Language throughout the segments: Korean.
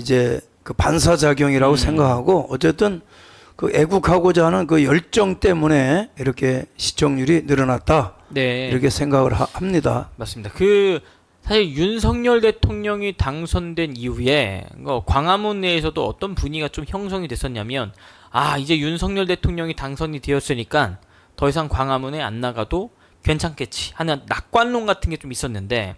이제 그 반사작용이라고 생각하고 어쨌든 그 애국하고자 하는 그 열정 때문에 이렇게 시청률이 늘어났다. 네. 이렇게 생각을 합니다. 맞습니다. 사실 윤석열 대통령이 당선된 이후에 광화문 내에서도 어떤 분위기가 좀 형성이 됐었냐면 이제 윤석열 대통령이 당선이 되었으니까 더 이상 광화문에 안 나가도 괜찮겠지 하는 낙관론 같은 게 좀 있었는데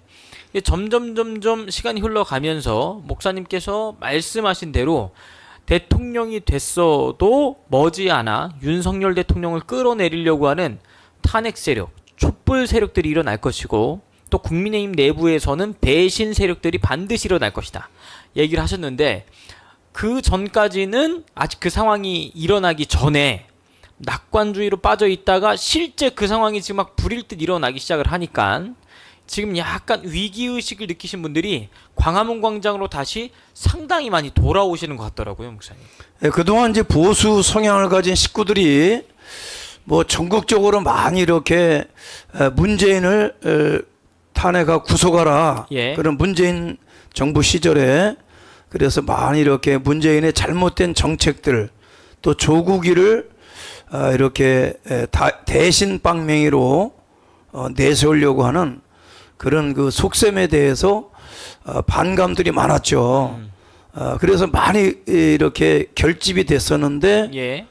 점점 시간이 흘러가면서 목사님께서 말씀하신 대로 대통령이 됐어도 머지않아 윤석열 대통령을 끌어내리려고 하는 탄핵 세력, 촛불 세력들이 일어날 것이고 또 국민의힘 내부에서는 배신 세력들이 반드시 일어날 것이다 얘기를 하셨는데 그 전까지는 아직 그 상황이 일어나기 전에 낙관주의로 빠져 있다가 실제 그 상황이 지금 막 불일 듯 일어나기 시작을 하니까 지금 약간 위기의식을 느끼신 분들이 광화문 광장으로 다시 상당히 많이 돌아오시는 것 같더라고요, 목사님. 네, 그동안 이제 보수 성향을 가진 식구들이 뭐 전국적으로 많이 이렇게 문재인을 탄핵하고 구속하라. 예. 그런 문재인 정부 시절에 그래서 많이 이렇게 문재인의 잘못된 정책들 또 조국이를 이렇게 대신 빵명이로 내세우려고 하는 그런 그 속셈에 대해서 반감들이 많았죠. 그래서 많이 이렇게 결집이 됐었는데 예.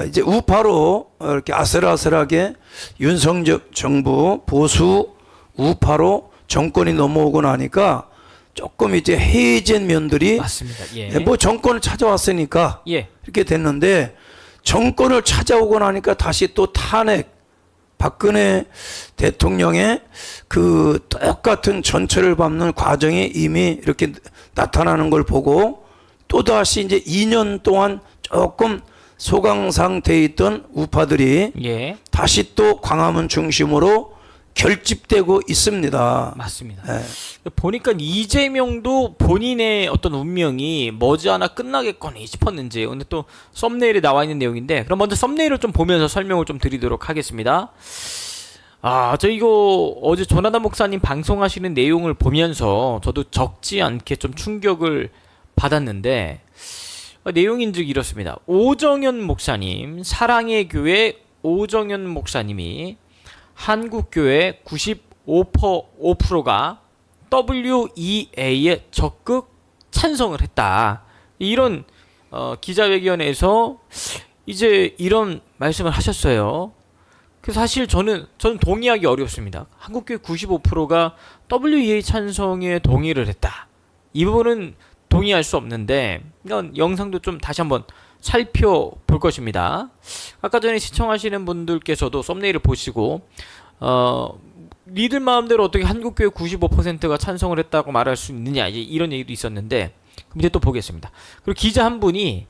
이제 우파로 이렇게 아슬아슬하게 윤석열 정부 보수 우파로 정권이 넘어오고 나니까 조금 이제 해이된 면들이 맞습니다. 예. 뭐 정권을 찾아왔으니까 예. 이렇게 됐는데 정권을 찾아오고 나니까 다시 또 탄핵 박근혜 대통령의 그 똑같은 전철을 밟는 과정이 이미 이렇게 나타나는 걸 보고 또다시 이제 2년 동안 조금 소강 상태에 있던 우파들이 예. 다시 또 광화문 중심으로 결집되고 있습니다. 맞습니다. 네. 보니까 이재명도 본인의 어떤 운명이 머지않아 끝나겠거니 싶었는지 오늘 또 썸네일에 나와 있는 내용인데 그럼 먼저 썸네일을 좀 보면서 설명을 좀 드리도록 하겠습니다. 저 이거 어제 조나단 목사님 방송하시는 내용을 보면서 저도 적지 않게 좀 충격을 받았는데 내용인즉 이렇습니다. 오정현 목사님, 사랑의 교회 오정현 목사님이 한국교회 95%가 WEA에 적극 찬성을 했다. 이런 기자회견에서 이제 이런 말씀을 하셨어요. 그래서 사실 저는 동의하기 어렵습니다. 한국교회 95%가 WEA 찬성에 동의를 했다. 이 부분은 동의할 수 없는데 이런 영상도 좀 다시 한번 살펴볼 것입니다. 아까 전에 시청하시는 분들께서도 썸네일을 보시고 니들 마음대로 어떻게 한국교회 95%가 찬성을 했다고 말할 수 있느냐 이제 이런 얘기도 있었는데 밑에 또 보겠습니다. 그리고 기자 한 분이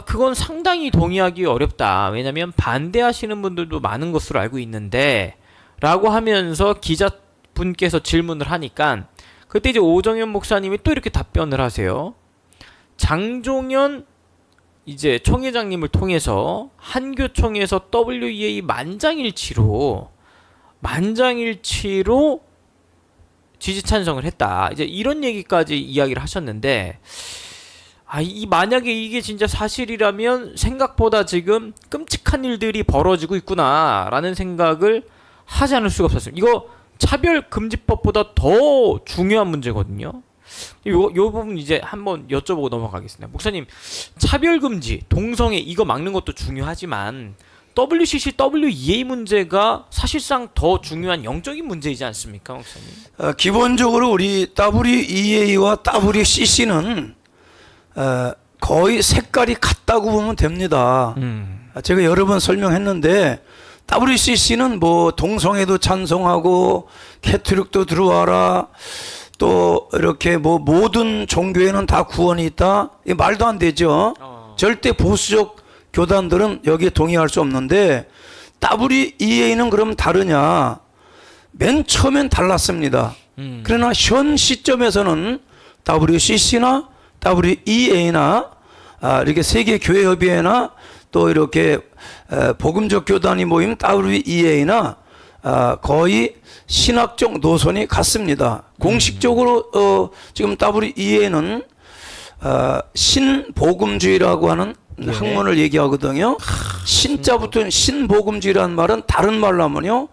그건 상당히 동의하기 어렵다. 왜냐하면 반대하시는 분들도 많은 것으로 알고 있는데 라고 하면서 기자분께서 질문을 하니까 그때 이제 오정현 목사님이 또 이렇게 답변을 하세요. 장종현 이제 총회장님을 통해서 한교총에서 WEA 만장일치로 지지 찬성을 했다. 이제 이런 얘기까지 이야기를 하셨는데 만약에 이게 진짜 사실이라면 생각보다 지금 끔찍한 일들이 벌어지고 있구나라는 생각을 하지 않을 수가 없었습니다. 이거 차별금지법보다 더 중요한 문제거든요. 요 부분 이제 한번 여쭤보고 넘어가겠습니다. 목사님, 차별금지, 동성애 이거 막는 것도 중요하지만 WCC, WEA 문제가 사실상 더 중요한 영적인 문제이지 않습니까, 목사님? 기본적으로 우리 WEA와 WCC는 거의 색깔이 같다고 보면 됩니다. 제가 여러 번 설명했는데 WCC는 뭐 동성애도 찬성하고 캐톨릭도 들어와라 또 이렇게 뭐 모든 종교에는 다 구원이 있다. 이 말도 안 되죠. 절대 보수적 교단들은 여기에 동의할 수 없는데 WEA는 그럼 다르냐? 맨 처음엔 달랐습니다. 그러나 현 시점에서는 WCC나 WEA나 이렇게 세계교회협의회나 또 이렇게 복음적 교단이 모임 WEA나 거의 신학적 노선이 같습니다. 공식적으로 지금 WEA는 신복음주의라고 하는 네. 학문을 얘기하거든요. 신자부터 신복음주의라는 말은 다른 말로 하면요.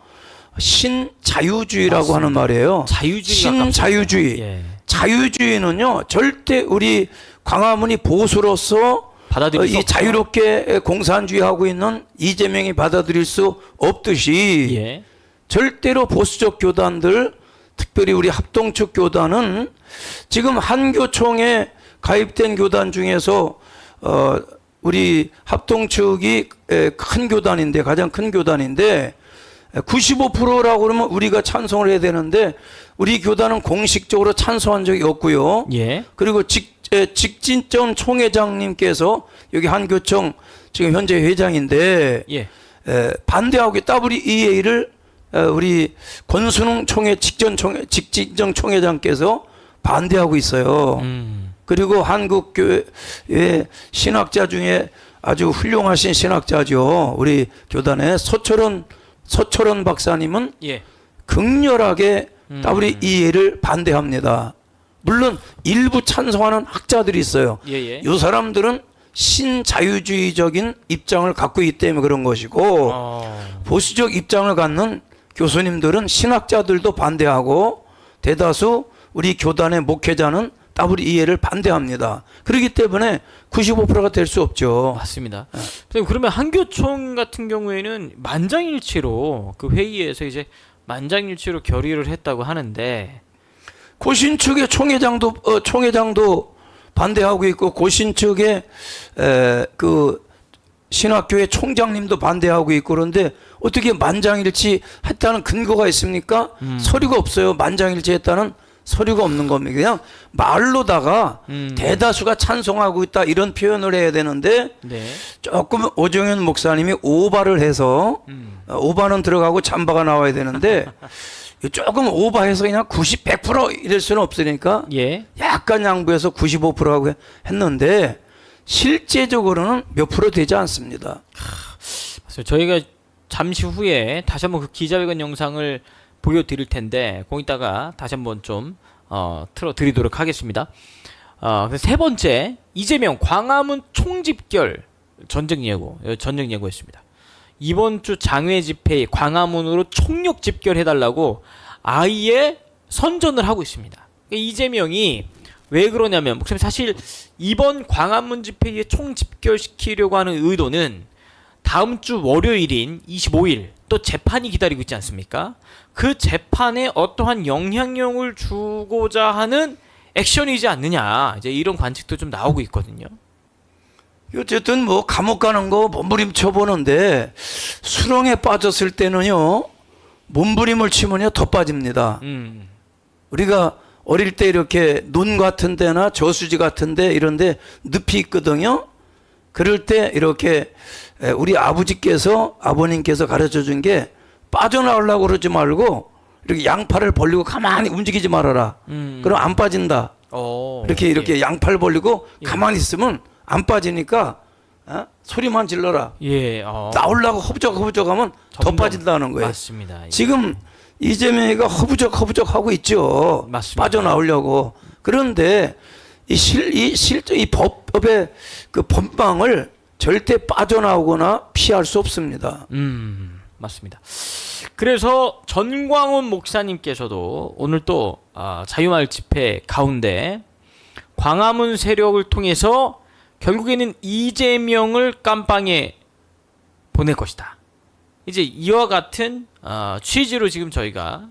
신자유주의라고 맞습니다. 하는 말이에요. 자유주의가 신자유주의. 예. 자유주의는요. 절대 우리 광화문이 보수로서 받아들일 수 이 없죠. 자유롭게 공산주의하고 있는 이재명이 받아들일 수 없듯이 예. 절대로 보수적 교단들, 특별히 우리 합동 측 교단은 지금 한교총에 가입된 교단 중에서 우리 합동 측이 큰 교단인데, 가장 큰 교단인데 95%라고 그러면 우리가 찬성을 해야 되는데 우리 교단은 공식적으로 찬성한 적이 없고요. 예. 그리고 직진전 총회장님께서 여기 한교총 지금 현재 회장인데 예. 반대하고 WEA를 우리 권순웅 직진정 총회장께서 반대하고 있어요. 그리고 한국교회 신학자 중에 아주 훌륭하신 신학자죠. 우리 교단의 서철원 박사님은 예. 극렬하게 WEA를 반대합니다. 물론 일부 찬성하는 학자들이 있어요. 예예. 이 사람들은 신자유주의적인 입장을 갖고 있기 때문에 그런 것이고 보수적 입장을 갖는 교수님들은 신학자들도 반대하고 대다수 우리 교단의 목회자는 WEA를 반대합니다. 그렇기 때문에 95%가 될 수 없죠. 맞습니다. 선생님, 그러면 한교총 같은 경우에는 만장일치로 그 회의에서 이제 만장일치로 결의를 했다고 하는데 고신 측의 총회장도 반대하고 있고 고신 측의 그 신학교의 총장님도 반대하고 있고 그런데 어떻게 만장일치 했다는 근거가 있습니까? 서류가 없어요. 만장일치 했다는 서류가 없는 겁니다. 그냥 말로다가 대다수가 찬성하고 있다 이런 표현을 해야 되는데 네. 조금 오정현 목사님이 오바를 해서 오바는 들어가고 잠바가 나와야 되는데 조금 오바해서 그냥 100% 이럴 수는 없으니까 예. 약간 양보해서 95%하고 했는데 실제적으로는 몇 프로 되지 않습니다. 그래서 저희가 잠시 후에 다시 한번 그 기자회견 영상을 보여드릴 텐데 거기다가 다시 한번 좀 틀어드리도록 하겠습니다. 세 번째, 이재명 광화문 총집결 전쟁 예고했습니다. 이번 주 장외 집회에 광화문으로 총력 집결해달라고 아예 선전을 하고 있습니다. 그러니까 이재명이 왜 그러냐면 목사님 사실 이번 광화문 집회에 총 집결시키려고 하는 의도는 다음 주 월요일인 25일 또 재판이 기다리고 있지 않습니까? 그 재판에 어떠한 영향력을 주고자 하는 액션이지 않느냐, 이제 이런 관측도 좀 나오고 있거든요. 어쨌든 뭐 감옥 가는 거 몸부림 쳐보는데 수렁에 빠졌을 때는요 몸부림을 치면요 더 빠집니다. 우리가 어릴 때 이렇게 논 같은 데나 저수지 같은 데 이런 데 늪이 있거든요. 그럴 때 이렇게 우리 아버님께서 가르쳐 준 게 빠져나오려고 그러지 말고 이렇게 양팔을 벌리고 가만히 움직이지 말아라. 그럼 안 빠진다. 이렇게 예. 양팔 벌리고 가만히 있으면 안 빠지니까 소리만 질러라. 예. 나오려고 허부적 하면 더 빠진다는 거예요. 맞습니다. 예. 지금 이재명이가 허부적 하고 있죠. 맞습니다. 빠져나오려고. 그런데 이 법의 그 법망을 절대 빠져나오거나 피할 수 없습니다. 맞습니다. 그래서 전광훈 목사님께서도 오늘 또 자유마을 집회 가운데 광화문 세력을 통해서 결국에는 이재명을 깜빵에 보낼 것이다. 이제 이와 같은 취지로 지금 저희가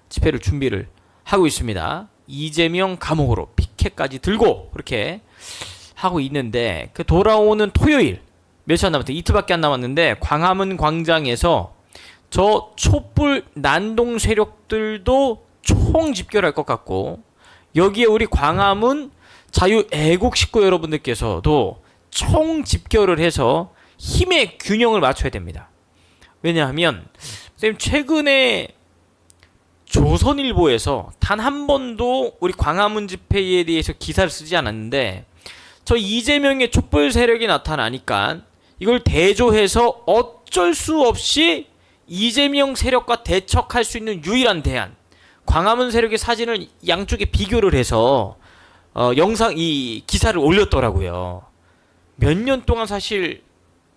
집회를 준비를 하고 있습니다. 이재명 감옥으로 피켓까지 들고 그렇게 하고 있는데 그 돌아오는 토요일 며칠 안 남았다. 이틀밖에 안 남았는데 광화문 광장에서 저 촛불 난동 세력들도 총 집결할 것 같고 여기에 우리 광화문 자유애국 식구 여러분들께서도 총 집결을 해서 힘의 균형을 맞춰야 됩니다. 왜냐하면 선생님 최근에 조선일보에서 단 한 번도 우리 광화문 집회에 대해서 기사를 쓰지 않았는데 저 이재명의 촛불 세력이 나타나니까 이걸 대조해서 어쩔 수 없이 이재명 세력과 대척할 수 있는 유일한 대안 광화문 세력의 사진을 양쪽에 비교를 해서 영상 이 기사를 올렸더라고요. 몇 년 동안 사실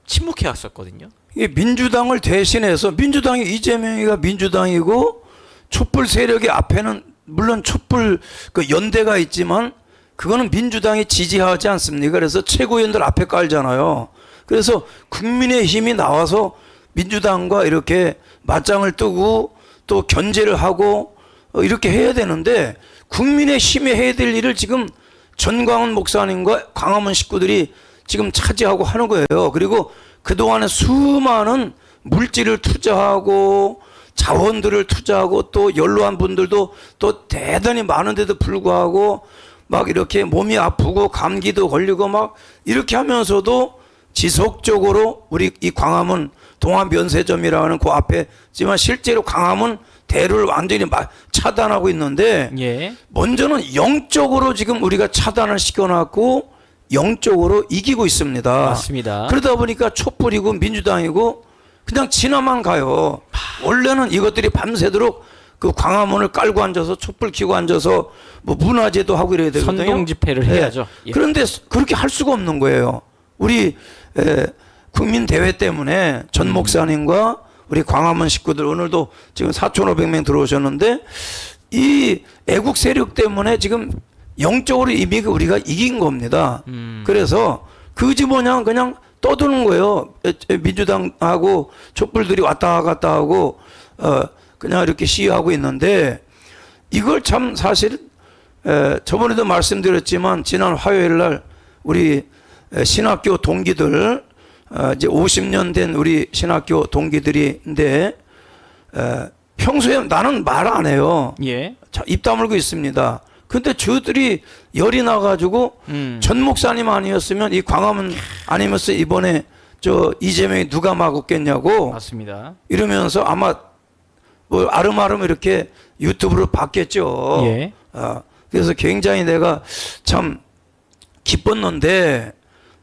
침묵해 왔었거든요. 이게 민주당을 대신해서 민주당이 이재명이가 민주당이고 촛불 세력의 앞에는 물론 촛불 그 연대가 있지만 그거는 민주당이 지지하지 않습니까? 그래서 최고위원들 앞에 깔잖아요. 그래서 국민의힘이 나와서 민주당과 이렇게 맞짱을 뜨고 또 견제를 하고 이렇게 해야 되는데 국민의힘이 해야 될 일을 지금 전광훈 목사님과 광화문 식구들이 지금 차지하고 하는 거예요. 그리고 그동안에 수많은 물질을 투자하고 자원들을 투자하고 또 연로한 분들도 또 대단히 많은데도 불구하고 막 이렇게 몸이 아프고 감기도 걸리고 막 이렇게 하면서도 지속적으로 우리 이 광화문 동아면세점이라는 그 앞에 지만 실제로 광화문 대를 완전히 차단하고 있는데 예. 먼저는 영적으로 지금 우리가 차단을 시켜놨고 영적으로 이기고 있습니다. 맞습니다. 그러다 보니까 촛불이고 민주당이고 그냥 지나만 가요. 원래는 이것들이 밤새도록 그 광화문을 깔고 앉아서 촛불 켜고 앉아서 뭐 문화제도 하고 이래야 되거든요. 선동 집회를 해야죠. 예. 그런데 그렇게 할 수가 없는 거예요. 우리 국민 대회 때문에 전 목사님과 우리 광화문 식구들 오늘도 지금 4,500명 들어오셨는데 이 애국 세력 때문에 지금 영적으로 이미 우리가 이긴 겁니다. 그래서 그지 뭐냐 그냥 떠드는 거예요. 민주당하고 촛불들이 왔다 갔다 하고 그냥 이렇게 시위하고 있는데 이걸 참 사실 저번에도 말씀드렸지만 지난 화요일 날 우리 신학교 동기들 이제 50년 된 우리 신학교 동기들인데 평소에 나는 말 안 해요. 예. 자, 입 다물고 있습니다. 근데 저들이 열이 나가지고 전 목사님 아니었으면 이 광화문 아니면서 이번에 저 이재명이 누가 막았겠냐고 맞습니다. 이러면서 아마 뭐 아름아름 이렇게 유튜브로 봤겠죠. 예. 그래서 굉장히 내가 참 기뻤는데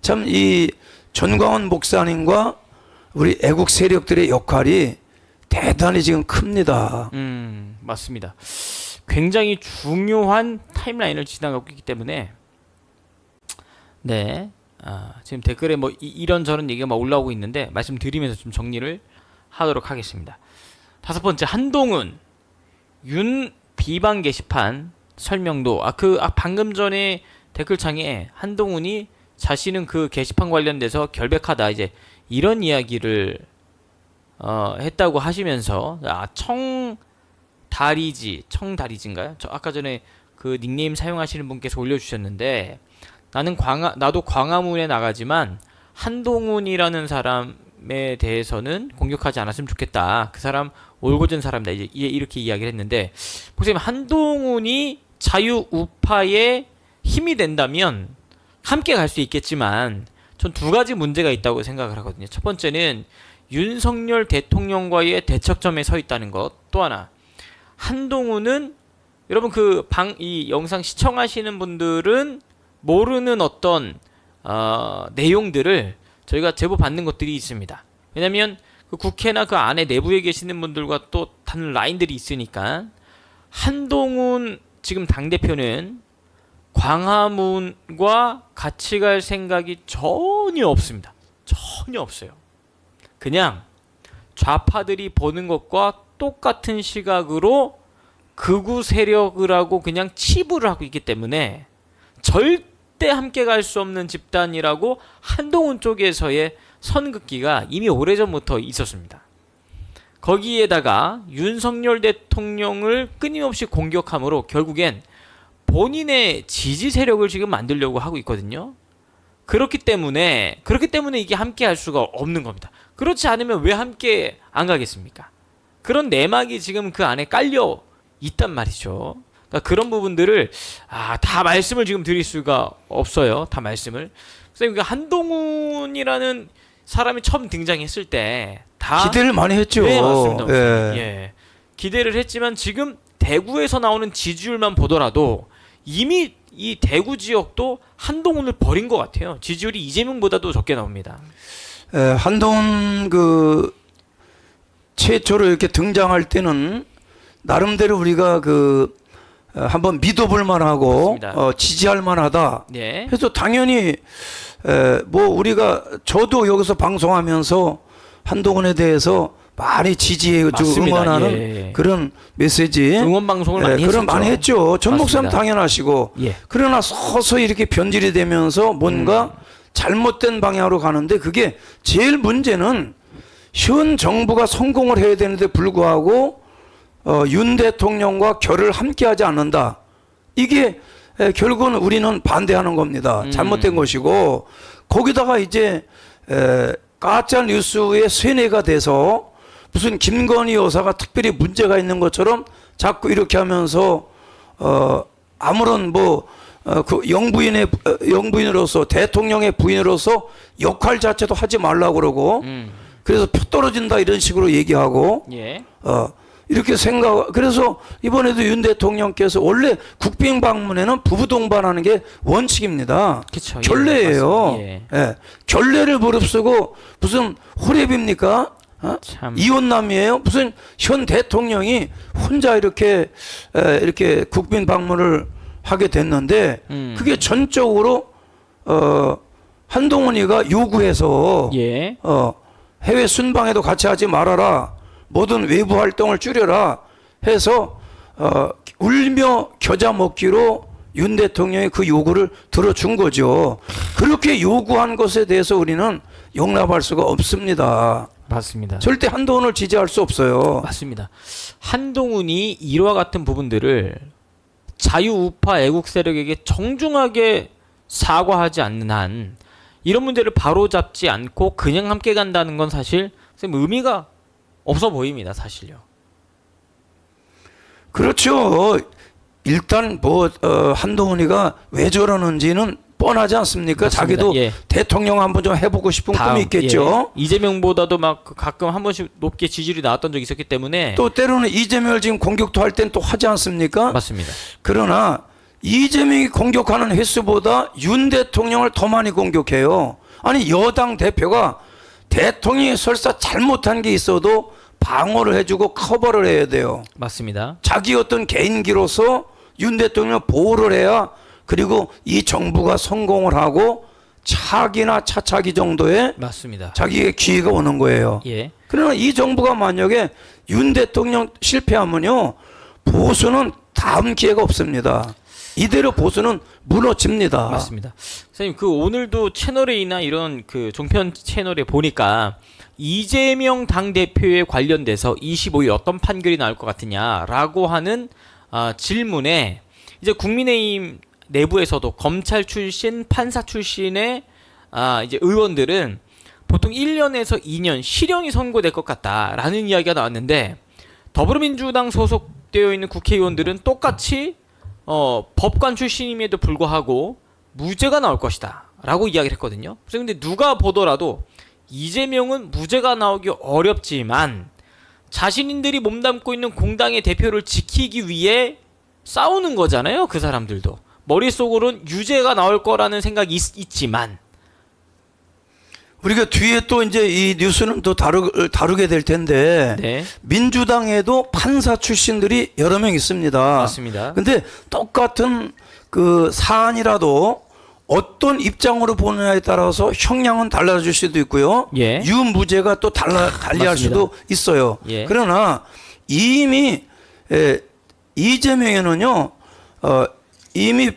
참 이 전광훈 목사님과 우리 애국 세력들의 역할이 대단히 지금 큽니다. 맞습니다. 굉장히 중요한 타임라인을 지나가고 있기 때문에 네 지금 댓글에 뭐 이런저런 얘기가 막 올라오고 있는데 말씀드리면서 좀 정리를 하도록 하겠습니다. 5번째 한동훈 윤 비방 게시판 설명도 방금 전에 댓글창에 한동훈이 자신은 그 게시판 관련돼서 결백하다 이제 이런 이야기를 했다고 하시면서 청다리지인가요? 저 아까 전에 그 닉네임 사용하시는 분께서 올려주셨는데 나도 광화문에 나가지만 한동훈이라는 사람에 대해서는 공격하지 않았으면 좋겠다. 그 사람 올곧은 사람이다. 이제 이렇게 이야기를 했는데 보세요. 한동훈이 자유우파의 힘이 된다면 함께 갈 수 있겠지만 전 두 가지 문제가 있다고 생각을 하거든요. 첫 번째는 윤석열 대통령과의 대척점에 서 있다는 것. 또 하나 한동훈은 여러분 이 영상 시청하시는 분들은 모르는 어떤 내용들을 저희가 제보 받는 것들이 있습니다. 왜냐하면 그 국회나 그 안에 내부에 계시는 분들과 또 다른 라인들이 있으니까 한동훈 지금 당대표는 광화문과 같이 갈 생각이 전혀 없습니다. 전혀 없어요. 그냥 좌파들이 보는 것과 똑같은 시각으로 극우 세력을 하고 그냥 치부를 하고 있기 때문에 절대 함께 갈 수 없는 집단이라고 한동훈 쪽에서의 선긋기가 이미 오래전부터 있었습니다. 거기에다가 윤석열 대통령을 끊임없이 공격함으로 결국엔 본인의 지지 세력을 지금 만들려고 하고 있거든요. 그렇기 때문에 이게 함께 할 수가 없는 겁니다. 그렇지 않으면 왜 함께 안 가겠습니까? 그런 내막이 지금 그 안에 깔려 있단 말이죠. 그러니까 그런 부분들을 다 말씀을 지금 드릴 수가 없어요. 다 말씀을. 그러니까 한동훈이라는 사람이 처음 등장했을 때 다 기대를 많이 했죠. 네, 맞습니다. 예. 예. 기대를 했지만 지금 대구에서 나오는 지지율만 보더라도 이미 이 대구 지역도 한동훈을 버린 것 같아요. 지지율이 이재명보다도 적게 나옵니다. 한동훈 최초로 이렇게 등장할 때는 나름대로 우리가 한번 믿어볼 만하고 지지할 만하다. 예. 그래서 당연히 뭐 우리가 저도 여기서 방송하면서 한동훈에 대해서 많이 지지해 주고 응원하는 예. 그런 메시지 응원 방송을 많이 했었죠. 그런 많이 했죠. 전 목사님 맞습니다. 당연하시고 예. 그러나 서서히 이렇게 변질이 되면서 뭔가 잘못된 방향으로 가는데 그게 제일 문제는 현 정부가 성공을 해야 되는데 불구하고 윤 대통령과 결을 함께하지 않는다. 이게 결국은 우리는 반대하는 겁니다. 잘못된 것이고 거기다가 이제 가짜 뉴스의 세뇌가 돼서 무슨 김건희 여사가 특별히 문제가 있는 것처럼 자꾸 이렇게 하면서 아무런 그 영부인으로서 대통령의 부인으로서 역할 자체도 하지 말라고 그러고 그래서 표 떨어진다 이런 식으로 얘기하고 예. 이렇게 그래서 이번에도 윤 대통령께서 원래 국빈 방문에는 부부 동반하는 게 원칙입니다. 그쵸, 결례예요. 예, 예. 결례를 무릅쓰고 무슨 호랩입니까? 이혼남이에요? 무슨 현 대통령이 혼자 이렇게 국빈 방문을 하게 됐는데 그게 전적으로 한동훈이가 요구해서 예. 해외 순방에도 같이 하지 말아라. 모든 외부 활동을 줄여라 해서 울며 겨자 먹기로 윤 대통령이 그 요구를 들어준 거죠. 그렇게 요구한 것에 대해서 우리는 용납할 수가 없습니다. 맞습니다. 절대 한동훈을 지지할 수 없어요. 맞습니다. 한동훈이 이와 같은 부분들을 자유우파 애국 세력에게 정중하게 사과하지 않는 한 이런 문제를 바로잡지 않고 그냥 함께 간다는 건 사실 의미가 없어 보입니다. 사실요. 그렇죠. 일단 한동훈이가 왜 저러는지는 뻔하지 않습니까? 맞습니다. 자기도 예. 대통령 한번 좀 해보고 싶은 꿈이 있겠죠. 예. 이재명보다도 막 가끔 한 번씩 높게 지지율이 나왔던 적이 있었기 때문에 또 때로는 이재명을 지금 공격도 할 땐 또 하지 않습니까? 맞습니다. 그러나 이재명이 공격하는 횟수보다 윤 대통령을 더 많이 공격해요. 아니 여당 대표가 대통령이 설사 잘못한 게 있어도 방어를 해주고 커버를 해야 돼요. 맞습니다. 자기 어떤 개인기로서 윤 대통령을 보호를 해야 그리고 이 정부가 성공을 하고 차기나 차차기 정도의 맞습니다. 자기의 기회가 오는 거예요. 예. 그러나 이 정부가 만약에 윤 대통령 실패하면요 보수는 다음 기회가 없습니다. 이대로 보수는 무너집니다. 맞습니다. 선생님 그 오늘도 채널A나 이런 그 종편 채널에 보니까 이재명 당대표에 관련돼서 25일 어떤 판결이 나올 것 같으냐라고 하는 질문에 이제 국민의힘 내부에서도 검찰 출신, 판사 출신의 이제 의원들은 보통 1년에서 2년 실형이 선고될 것 같다라는 이야기가 나왔는데 더불어민주당 소속되어 있는 국회의원들은 똑같이 법관 출신임에도 불구하고 무죄가 나올 것이다 라고 이야기를 했거든요. 그래서 근데 누가 보더라도 이재명은 무죄가 나오기 어렵지만 자신들이 몸담고 있는 공당의 대표를 지키기 위해 싸우는 거잖아요. 그 사람들도 머릿속으로는 유죄가 나올 거라는 생각이 있지만 우리가 뒤에 또 이제 이 뉴스는 또 다루게 될 텐데 네. 민주당에도 판사 출신들이 여러 명 있습니다. 맞습니다. 근데 똑같은 그 사안이라도 어떤 입장으로 보느냐에 따라서 형량은 달라질 수도 있고요. 예. 유무죄가 또 달리할 수도 있어요. 예. 그러나 이미 이재명에는요 이미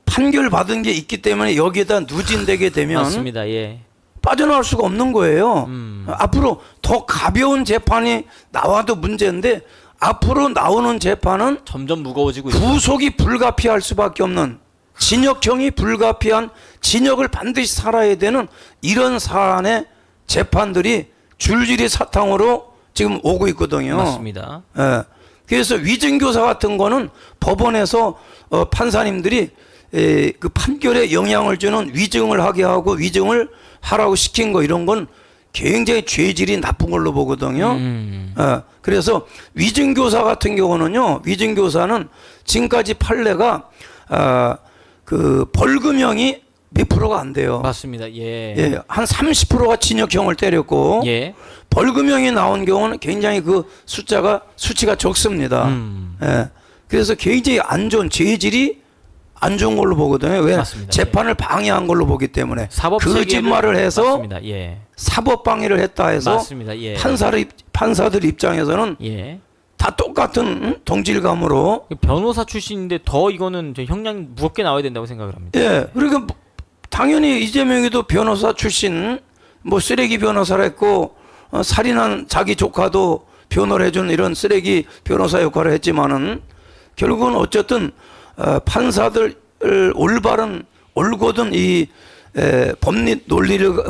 판결 받은 게 있기 때문에 여기에다 누진되게 되면 맞습니다. 예. 빠져나올 수가 없는 거예요. 앞으로 더 가벼운 재판이 나와도 문제인데 앞으로 나오는 재판은 점점 무거워지고 있습니다. 구속이 불가피할 수밖에 없는 징역형이 불가피한 징역을 반드시 살아야 되는 이런 사안의 재판들이 줄줄이 사탕으로 지금 오고 있거든요. 맞습니다. 예. 그래서 위증교사 같은 거는 법원에서 판사님들이 그 판결에 영향을 주는 위증을 하게 하고 위증을 하라고 시킨 거 이런 건 굉장히 죄질이 나쁜 걸로 보거든요. 그래서 위증교사 같은 경우는요, 위증교사는 지금까지 판례가 그 벌금형이 몇 프로가 안 돼요. 맞습니다. 예. 예, 한 30%가 징역형을 때렸고 예. 벌금형이 나온 경우는 굉장히 그 수치가 적습니다. 예. 그래서 굉장히 안 좋은 재질이 안 좋은 걸로 보거든요. 왜? 맞습니다. 재판을 방해한 걸로 보기 때문에 사법 거짓말을 해서 맞습니다. 예. 사법 방해를 했다 해서 맞습니다. 예. 판사들 입장에서는 예. 다 똑같은 동질감으로 변호사 출신인데 더 이거는 형량 무겁게 나와야 된다고 생각을 합니다. 예. 그러니까 당연히 이재명이도 변호사 출신 뭐 쓰레기 변호사를 했고 살인한 자기 조카도 변호를 해준 이런 쓰레기 변호사 역할을 했지만은 결국은 어쨌든 판사들 올바른 올곧은 이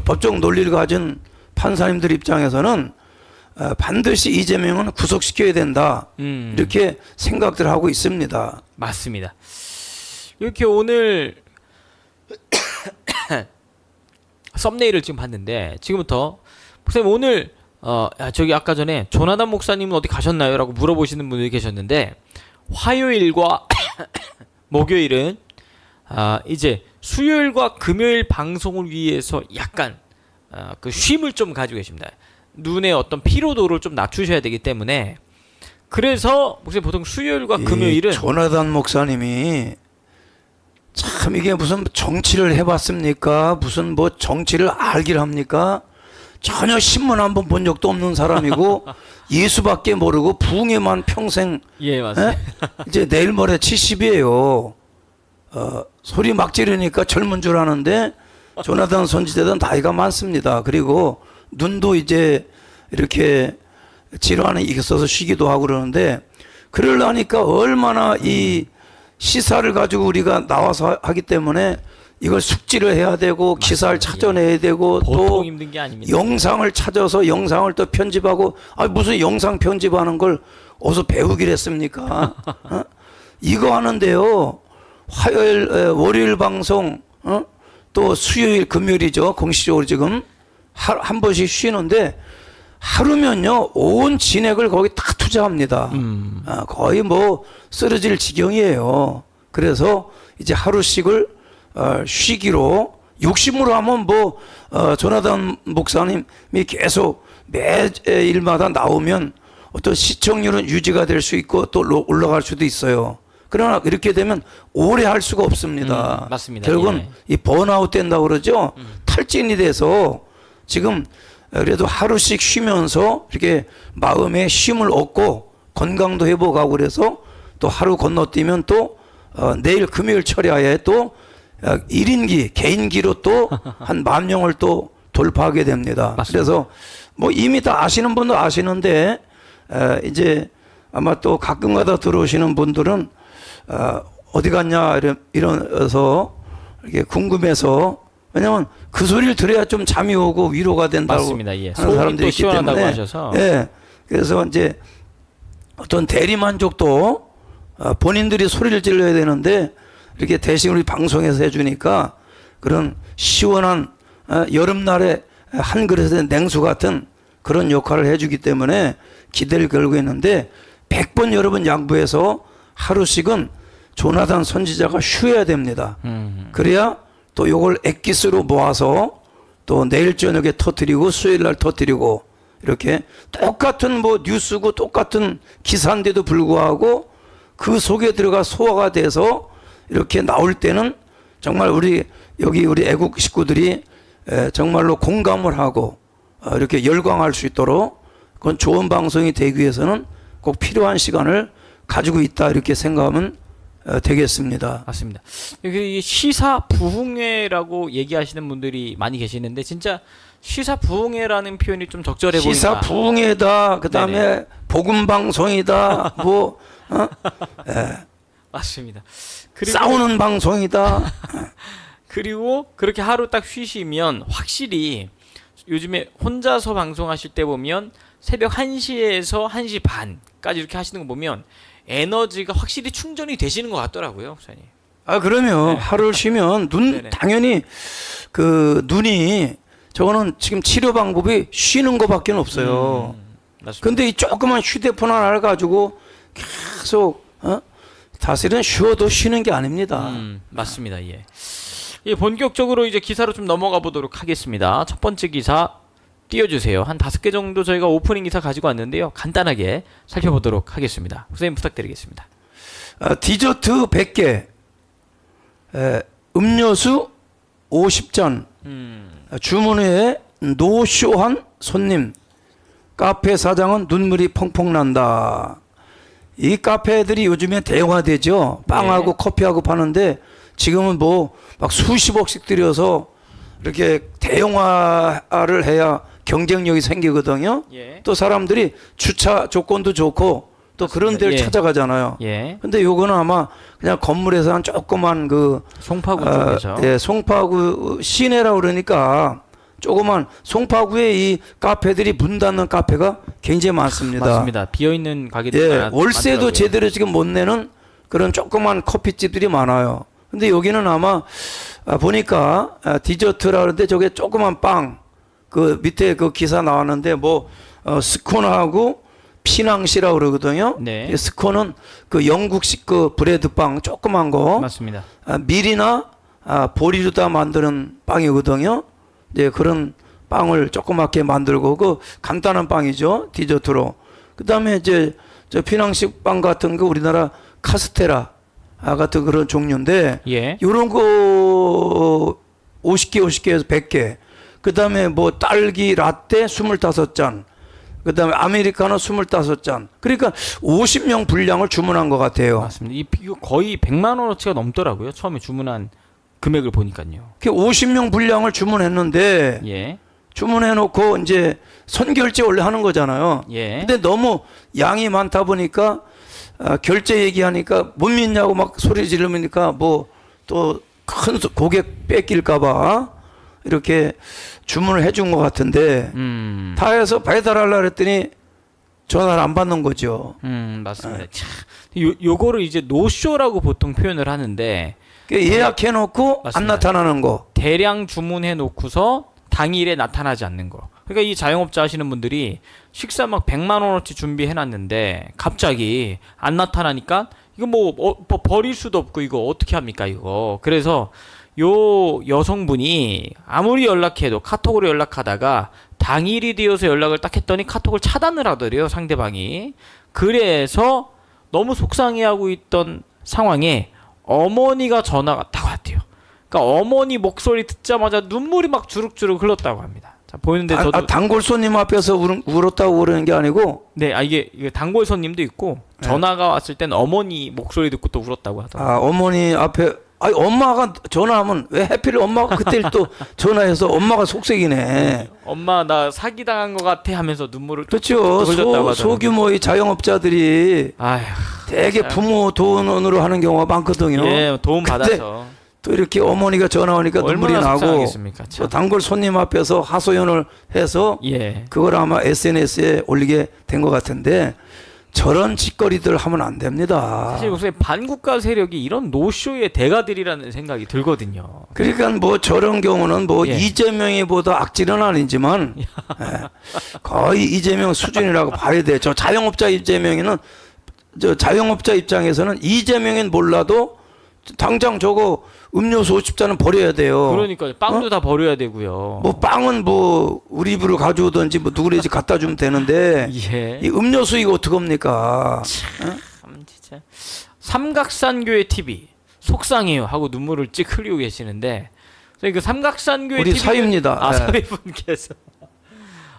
법적 논리를 가진 판사님들 입장에서는 반드시 이재명은 구속시켜야 된다 이렇게 생각들 하고 있습니다. 맞습니다. 이렇게 오늘 썸네일을 지금 봤는데 지금부터 목사님 오늘 저기 아까 전에 조나단 목사님은 어디 가셨나요? 라고 물어보시는 분들이 계셨는데 화요일과 목요일은 이제 수요일과 금요일 방송을 위해서 약간 그 쉼을 좀 가지고 계십니다. 눈의 어떤 피로도를 좀 낮추셔야 되기 때문에 그래서 목사님 보통 수요일과 금요일은 조나단 목사님이 참 이게 무슨 정치를 해봤습니까? 무슨 뭐 정치를 알기를 합니까? 전혀 신문 한 번 본 적도 없는 사람이고 예수밖에 모르고 부흥에만 평생 예 맞습니다. 이제 내일 모레 70이에요. 소리 막 지르니까 젊은 줄 아는데 조나단 선지자는 나이가 많습니다. 그리고 눈도 이제 이렇게 질환이 있어서 쉬기도 하고 그러는데 그러려니까 얼마나 이 시사를 가지고 우리가 나와서 하기 때문에 이걸 숙지를 해야 되고 맞습니다. 기사를 찾아내야 되고 또 힘든 게 아닙니다. 영상을 찾아서 영상을 또 편집하고 무슨 영상 편집하는 걸 어디서 배우기를 했습니까? 이거 하는데요. 화요일 월요일 방송 또 수요일 금요일이죠. 공식적으로 지금 한 번씩 쉬는데 하루면요 온 진액을 거기 다 투자합니다. 거의 뭐 쓰러질 지경이에요. 그래서 이제 하루씩을 쉬기로 욕심으로 하면 뭐 조나단 목사님이 계속 매일마다 나오면 어떤 시청률은 유지가 될 수 있고 또 올라갈 수도 있어요. 그러나 이렇게 되면 오래 할 수가 없습니다. 맞습니다. 결국은 예. 이 번아웃 된다고 그러죠. 탈진이 돼서 지금 그래도 하루씩 쉬면서 이렇게 마음에 쉼을 얻고 건강도 회복하고 그래서 또 하루 건너뛰면 또 내일 금요일 철야에 또 1인기 개인기로 또 한 10,000명을 또 돌파하게 됩니다. 맞습니다. 그래서 뭐 이미 다 아시는 분도 아시는데 이제 아마 또 가끔가다 들어오시는 분들은 어디 갔냐 이러면서 이렇게 궁금해서 왜냐면 그 소리를 들어야 좀 잠이 오고 위로가 된다고 맞습니다. 예. 하는 사람들이 있기 때문에 하셔서. 예. 그래서 이제 어떤 대리만족도 본인들이 소리를 질러야 되는데 이렇게 대신 우리 방송에서 해주니까 그런 시원한 여름날에 한 그릇의 냉수 같은 그런 역할을 해주기 때문에 기대를 걸고 있는데 100번 여러분 양보해서 하루씩은 조나단 선지자가 쉬어야 됩니다. 그래야 또 요걸 액기스로 모아서 또 내일 저녁에 터뜨리고 수요일 날 터뜨리고 이렇게 똑같은 뭐 뉴스고 똑같은 기사인데도 불구하고 그 속에 들어가 소화가 돼서 이렇게 나올 때는 정말 우리 애국 식구들이 정말로 공감을 하고 이렇게 열광할 수 있도록 그건 좋은 방송이 되기 위해서는 꼭 필요한 시간을 가지고 있다 이렇게 생각하면 되겠습니다. 맞습니다. 여기 시사 부흥회라고 얘기하시는 분들이 많이 계시는데 진짜 시사 부흥회라는 표현이 좀 적절해 보인다. 시사 부흥회다. 그다음에 복음 방송이다. 뭐 맞습니다. 그리고 싸우는 방송이다. 그리고 그렇게 하루 딱 쉬시면 확실히 요즘에 혼자서 방송하실 때 보면 새벽 1시에서 1시 반까지 이렇게 하시는 거 보면 에너지가 확실히 충전이 되시는 것 같더라고요, 목사님. 그러면 하루를 쉬면 당연히 그 눈이 저거는 지금 치료 방법이 쉬는 거밖에 없어요. 근데 이 조그만 휴대폰 하나를 가지고 계속 사실은 쉬어도 쉬는 게 아닙니다. 맞습니다. 예. 예, 본격적으로 이제 기사로 좀 넘어가 보도록 하겠습니다. 첫 번째 기사 띄워주세요. 한 5개 정도 저희가 오프닝 기사 가지고 왔는데요. 간단하게 살펴보도록 하겠습니다. 선생님 부탁드리겠습니다. 디저트 100개, 음료수 50잔, 주문 후에 노쇼한 손님, 카페 사장은 눈물이 펑펑 난다. 이 카페들이 요즘에 대형화되죠. 빵하고 커피하고 파는데 지금은 뭐 막 수십억씩 들여서 이렇게 대형화를 해야 경쟁력이 생기거든요. 예. 또 사람들이 주차 조건도 좋고 또 그런 데를 찾아가잖아요. 예. 근데 요거는 아마 그냥 건물에서 한 조그만 그 송파구 쪽에서 예, 송파구 시내라 그러니까 조그만 송파구에 이 카페들이 문 닫는 카페가 굉장히 많습니다. 맞습니다. 비어 있는 가게들이 예, 많더라고요. 월세도 제대로 지금 못 내는 그런 조그만 커피집들이 많아요. 근데 여기는 아마 보니까 디저트라 그러는데 저게 조그만 빵, 그 밑에 그 기사 나왔는데 뭐 스콘하고 피낭시라고 그러거든요. 네. 스콘은 그 영국식 그 브레드빵 조그만 거. 맞습니다. 밀이나 보리로 다 만드는 빵이거든요. 이제 그런 빵을 조그맣게 만들고 그 간단한 빵이죠. 디저트로. 그다음에 이제 저 피낭식 빵 같은 거 우리나라 카스테라 같은 그런 종류인데 예. 요런 거 50개에서 100개. 그다음에 뭐 딸기 라떼 25잔. 그다음에 아메리카노 25잔. 그러니까 50명 분량을 주문한 것 같아요. 맞습니다. 이거 거의 100만 원어치가 넘더라고요. 처음에 주문한 금액을 보니까요. 50명 분량을 주문했는데 예. 주문해 놓고 이제 선결제 원래 하는 거잖아요. 예. 근데 너무 양이 많다 보니까 결제 얘기하니까 못 믿냐고 막 소리 지르니까 뭐 또 큰 고객 뺏길까봐 이렇게 주문을 해준 것 같은데 다 해서 배달하려고 그랬더니 전화를 안 받는 거죠. 맞습니다. 참, 요거를 이제 노쇼라고 보통 표현을 하는데 예약해 놓고 안 나타나는 거. 대량 주문해 놓고서 당일에 나타나지 않는 거. 그러니까 이 자영업자 하시는 분들이 식사 막 100만 원어치 준비해 놨는데 갑자기 안 나타나니까 이거 뭐 버릴 수도 없고 이거 어떻게 합니까 이거. 그래서 요 여성분이 아무리 연락해도 카톡으로 연락하다가 당일이 되어서 연락을 딱 했더니 카톡을 차단을 하더래요 상대방이. 그래서 너무 속상해하고 있던 상황에 어머니가 전화가 딱 왔대요. 그러니까 어머니 목소리 듣자마자 눈물이 막 주룩주룩 흘렀다고 합니다. 자, 보이는데 저도 단골 손님 앞에서 울었다고 그러는 게 아니고 네, 이게 단골 손님도 있고 전화가 왔을 때는 어머니 목소리 듣고 또 울었다고 하더라고요. 어머니 앞에 엄마가 전화하면 왜 하필 엄마가 그때 또 전화해서 엄마가 속색이네. 엄마 나 사기 당한 것 같아 하면서 눈물을 그렇죠. 소규모의 자영업자들이 아휴, 되게 부모 돈으로 하는 경우가 많거든요. 예, 도움 받아서 또 이렇게 어머니가 전화 오니까 눈물이 나고 또 단골 손님 앞에서 하소연을 해서 예. 그걸 아마 SNS에 올리게 된 것 같은데 저런 짓거리들 하면 안 됩니다. 사실 요새 반국가 세력이 이런 노쇼의 대가들이라는 생각이 들거든요. 그러니까 뭐 저런 경우는 뭐 이재명이보다 악질은 아니지만 거의 이재명 수준이라고 봐야 돼. 저 자영업자 이재명이는 저 자영업자 입장에서는 이재명인 몰라도 당장 저거 음료수 50잔은 버려야 돼요. 그러니까 빵도 다 버려야 되고요. 뭐 빵은 뭐 우리 집으로 가져오든지 뭐 누구네 집 갖다 주면 되는데 이 음료수 이거 어떡합니까? 참 진짜 삼각산교회 TV 속상해요 하고 눈물을 찍 흘리고 계시는데 그 삼각산교회 우리 사위입니다. 사위분께서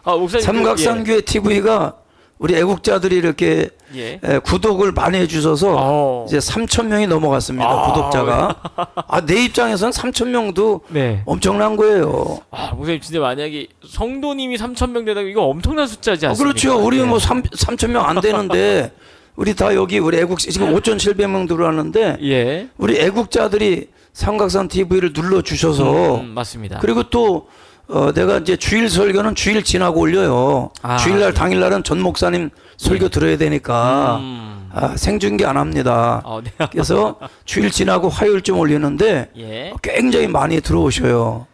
목사님 삼각산교회 TV가 우리 애국자들이 이렇게 구독을 많이 해주셔서 이제 3,000명이 넘어갔습니다. 구독자가. 내 입장에서는 3,000명도 엄청난 거예요. 목사님 진짜 만약에 성도님이 3,000명 되다 이거 엄청난 숫자지 않습니까? 그렇죠. 우리 뭐 3,000명 안 되는데 우리 다 여기 우리 애국 지금 5,700명 들어왔는데 우리 애국자들이 삼각산 TV를 눌러 주셔서 맞습니다. 그리고 또 내가 이제 주일 설교는 주일 지나고 올려요. 주일날 당일날은 전 목사님 설교 들어야 되니까 생중계 안 합니다. 그래서 주일 지나고 화요일쯤 올리는데 굉장히 많이 들어오셔요.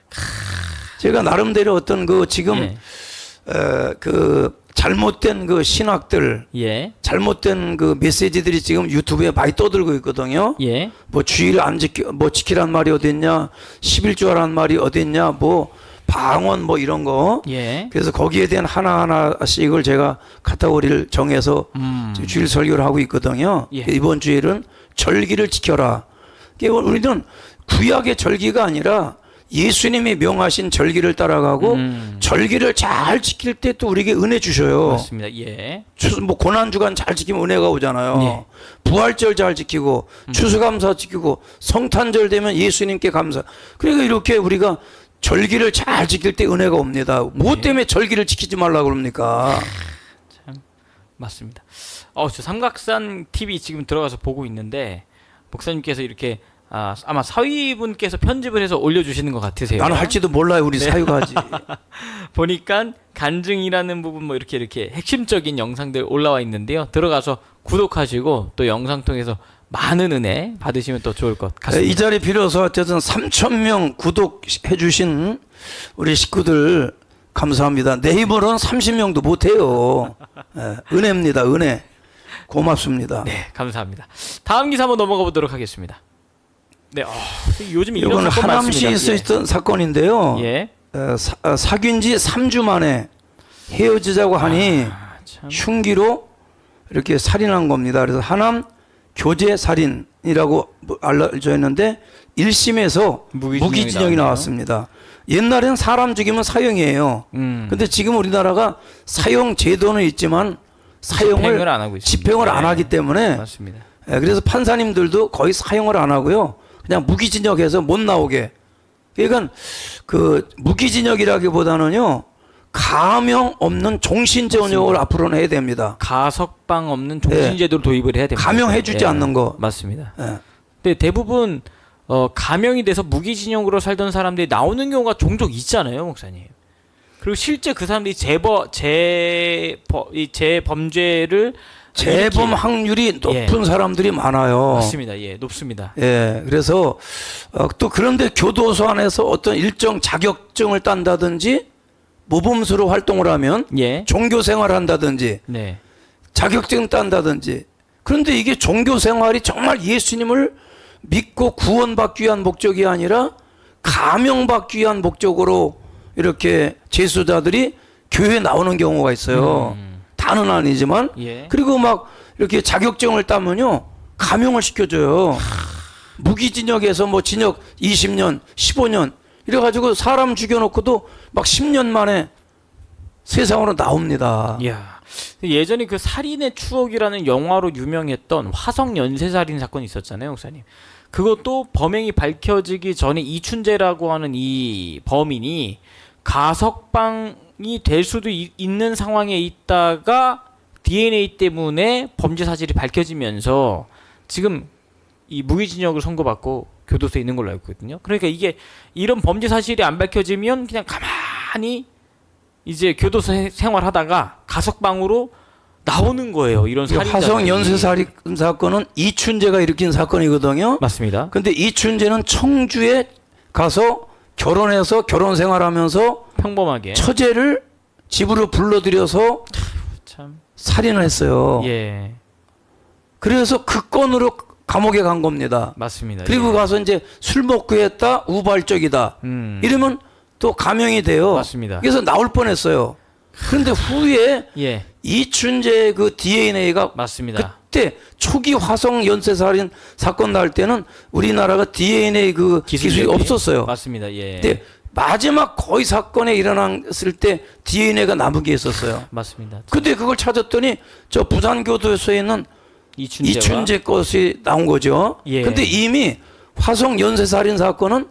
제가 나름대로 어떤 그 지금 그 잘못된 그 신학들, 잘못된 그 메시지들이 지금 유튜브에 많이 떠들고 있거든요. 뭐 주일 안 지키란 말이 어딨냐, 11조라는 말이 어딨냐, 뭐 방언 뭐 이런 거. 예. 그래서 거기에 대한 하나하나씩을 제가 카테고리를 정해서 주일 설교를 하고 있거든요. 예. 이번 주일은 절기를 지켜라. 그러니까 우리는 구약의 절기가 아니라 예수님이 명하신 절기를 따라가고 절기를 잘 지킬 때 또 우리에게 은혜 주셔요. 맞습니다. 예. 뭐 고난주간 잘 지키면 은혜가 오잖아요. 예. 부활절 잘 지키고 추수감사 지키고 성탄절 되면 예수님께 감사. 그러니까 이렇게 우리가 절기를 잘 지킬 때 은혜가 옵니다. 뭐 때문에 절기를 지키지 말라고 그럽니까? 참 맞습니다. 저 삼각산 TV 지금 들어가서 보고 있는데 목사님께서 이렇게 아마 사위분께서 편집을 해서 올려주시는 것 같으세요. 나는 할지도 몰라요. 우리 사유가 하지. 보니까 간증이라는 부분 뭐 이렇게 핵심적인 영상들 올라와 있는데요. 들어가서 구독하시고 또 영상 통해서 많은 은혜 받으시면 또 좋을 것 같습니다. 이 자리 빌어서 어쨌든 3,000명 구독해 주신 우리 식구들 감사합니다. 내 힘으로는 30명도 못해요. 은혜입니다. 은혜. 고맙습니다. 네, 감사합니다. 다음 기사 한번 넘어가 보도록 하겠습니다. 네, 요즘 이런 이건 사건 하남시에 많습니다. 있었던 사건인데요. 예. 사귄 지 3주 만에 헤어지자고 하니 참. 흉기로 이렇게 살인한 겁니다. 그래서 하남 교제 살인이라고 알려져 있는데 1심에서 무기징역이 나왔습니다. 옛날엔 사람 죽이면 사형이에요. 근데 지금 우리나라가 사형 제도는 있지만 사형을 안 하고 있습니다. 집행을 안 하기 때문에 맞습니다. 그래서 판사님들도 거의 사형을 안 하고요. 그냥 무기징역해서 못 나오게. 그러니까 그 무기징역이라기보다는요. 가명 없는 종신제원역을 앞으로는 해야 됩니다. 가석방 없는 종신제도를 도입을 해야 됩니다. 감형해주지 않는 거. 맞습니다. 근데 대부분 감형이 돼서 무기징역으로 살던 사람들이 나오는 경우가 종종 있잖아요, 목사님. 그리고 실제 그 사람들이 재범죄를 재범 확률이 높은 사람들이 많아요. 맞습니다. 예, 높습니다. 예, 그래서 또 그런데 교도소 안에서 어떤 일정 자격증을 딴다든지 모범수로 활동을 하면 종교 생활을 한다든지 자격증 딴다든지 그런데 이게 종교 생활이 정말 예수님을 믿고 구원받기 위한 목적이 아니라 감형받기 위한 목적으로 이렇게 재수자들이 교회에 나오는 경우가 있어요. 다는 아니지만 그리고 막 이렇게 자격증을 따면요 감형을 시켜줘요. 무기징역에서 뭐 징역 20년 15년 이래가지고 사람 죽여놓고도 막 10년 만에 세상으로 나옵니다. 이야. 예전에 그 살인의 추억이라는 영화로 유명했던 화성 연쇄살인 사건이 있었잖아요, 목사님. 그것도 범행이 밝혀지기 전에 이춘재라고 하는 이 범인이 가석방이 될 수도 있는 상황에 있다가 DNA 때문에 범죄 사실이 밝혀지면서 지금 이 무기징역을 선고받고 교도소에 있는 걸로 알고 있거든요. 그러니까 이게 이런 범죄 사실이 안 밝혀지면 그냥 가만히 이제 교도소 생활하다가 가석방으로 나오는 거예요. 이런 살인자들이. 화성 연쇄살인 사건은 이춘재가 일으킨 사건이거든요. 맞습니다. 근데 이춘재는 청주에 가서 결혼해서 결혼 생활하면서 평범하게 처제를 집으로 불러들여서 참 살인을 했어요. 예. 그래서 그 건으로 감옥에 간 겁니다. 맞습니다. 그리고 가서 이제 술 먹고 했다 우발적이다. 이러면 또 감형이 돼요. 맞습니다. 그래서 나올 뻔했어요. 그런데 후에 이춘재 그 DNA가 맞습니다. 그때 초기 화성 연쇄살인 사건 날 때는 우리나라가 DNA 그 기술이 없었어요. 맞습니다. 예. 근데 마지막 거의 사건에 일어났을 때 DNA가 남은 게 있었어요. 맞습니다. 근데 그걸 찾았더니 저 부산교도소에 있는 이춘재 것이 나온 거죠. 근데 이미 화성 연쇄살인 사건은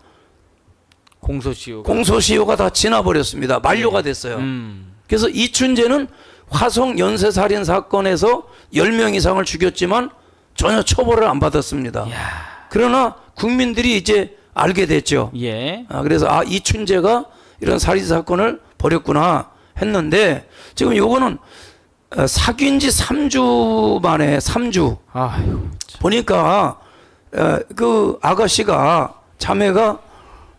공소시효가 다 지나버렸습니다. 만료가 됐어요. 그래서 이춘재는 화성 연쇄살인 사건에서 10명 이상을 죽였지만 전혀 처벌을 안 받았습니다. 그러나 국민들이 이제 알게 됐죠. 그래서 이춘재가 이런 살인 사건을 벌였구나 했는데 지금 요거는 사귄 지 3주 만에 3주 보니까 그 아가씨가 자매가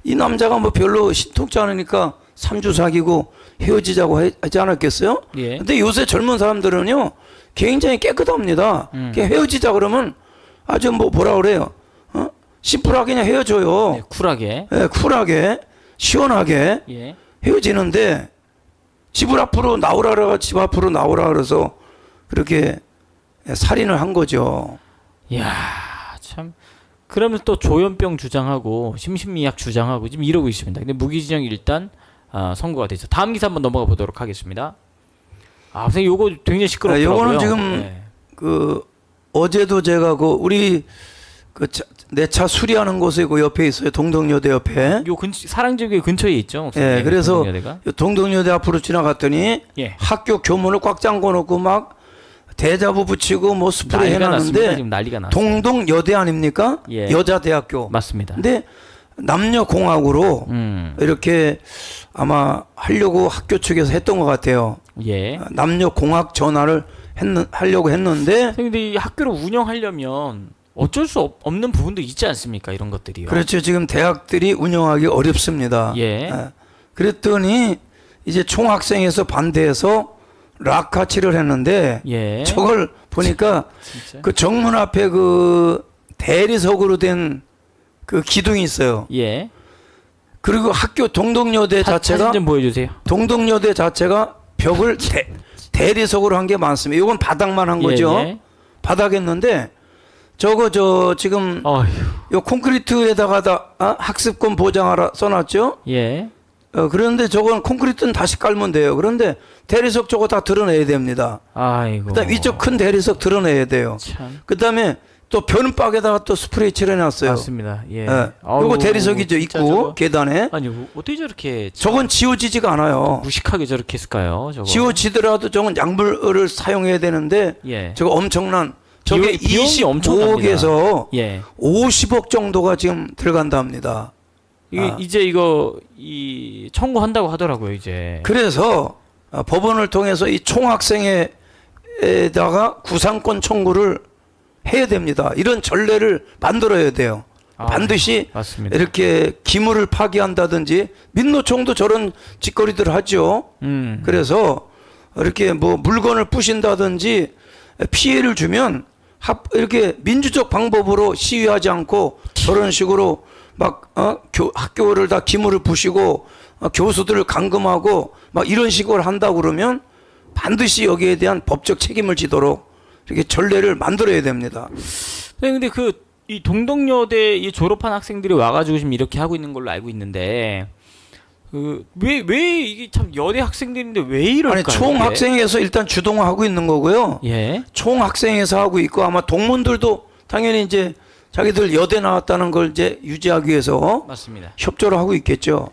이 남자가 뭐 별로 신통치 않으니까 3주 사귀고 헤어지자고 하지 않았겠어요? 근데 요새 젊은 사람들은요 굉장히 깨끗합니다. 헤어지자 그러면 아주 뭐라 그래요? 심플하게 그냥 헤어져요. 쿨하게. 쿨하게 시원하게. 헤어지는데 집을 앞으로 나오라, 집 앞으로 나오라 그래서 그렇게 살인을 한 거죠. 이야, 참. 그러면서 또 조현병 주장하고 심신미약 주장하고 지금 이러고 있습니다. 근데 무기징역이 일단 선고가 되죠. 다음 기사 한번 넘어가 보도록 하겠습니다. 선생님 요거 굉장히 시끄럽더라고요. 요거는 지금 네. 그 어제도 제가 그 우리 그 내 차 수리하는 곳에 그 옆에 있어요. 동덕여대 옆에. 요 사랑제교 근처에 있죠. 예, 그래서 동덕여대가? 동덕여대 앞으로 지나갔더니 예. 학교 교문을 꽉 잠궈 놓고 막 대자보 붙이고 뭐 스프레이 난리가 났습니다. 해놨는데 지금 난리가 났어요. 동덕여대 아닙니까? 예. 여자대학교. 맞습니다. 근데 남녀공학으로 이렇게 아마 하려고 학교 측에서 했던 것 같아요. 예. 남녀공학 전화를 하려고 했는데 근데 이 학교를 운영하려면 어쩔 수 없는 부분도 있지 않습니까? 이런 것들이요. 그렇죠. 지금 대학들이 운영하기 어렵습니다. 예. 그랬더니 이제 총학생에서 반대해서 락카치를 했는데 예. 저걸 보니까 진짜? 그 정문 앞에 그 대리석으로 된 그 기둥이 있어요. 예. 그리고 학교 동덕여대 자체가 사진 좀 보여주세요. 동덕여대 자체가 벽을 대리석으로 한 게 많습니다. 이건 바닥만 한 거죠. 예. 바닥했는데 저거 지금 어휴. 요 콘크리트에다가 학습권 보장하라 써놨죠. 예. 그런데 저건 콘크리트는 다시 깔면 돼요. 그런데 대리석 저거 다 드러내야 됩니다. 아이고. 그다음 이쪽 큰 대리석 드러내야 돼요. 참. 그다음에 또 변박에다가 또 스프레이 칠해놨어요. 맞습니다. 예. 요거 대리석이죠. 입구 계단에. 아니 어떻게 저렇게 저건 지워지지가 않아요. 무식하게 저렇게 했을까요? 저거. 지워지더라도 저건 약물을 사용해야 되는데 예. 저거 엄청난 저게 비용이 엄청납니다. 25억에서 예. 50억 정도가 지금 들어간다 합니다. 이제 이 청구한다고 하더라고요, 이제. 그래서 법원을 통해서 이 총학생에다가 구상권 청구를 해야 됩니다. 이런 전례를 만들어야 돼요. 반드시 맞습니다. 이렇게 기물을 파기한다든지 민노총도 저런 짓거리들을 하죠. 그래서 이렇게 뭐 물건을 부신다든지 피해를 주면 이렇게 민주적 방법으로 시위하지 않고 저런 식으로 막 학교를 다 기물을 부시고 교수들을 감금하고 막 이런 식으로 한다고 그러면 반드시 여기에 대한 법적 책임을 지도록 이렇게 전례를 만들어야 됩니다. 네, 근데 이 동덕여대 이 졸업한 학생들이 와가지고 지금 이렇게 하고 있는 걸로 알고 있는데 왜 이게 참 여대 학생들인데 왜 이럴까요? 아니 총학생회에서 일단 주동하고 있는 거고요. 예. 총학생회에서 하고 있고 아마 동문들도 당연히 이제 자기들 여대 나왔다는 걸 이제 유지하기 위해서 맞습니다. 협조를 하고 있겠죠.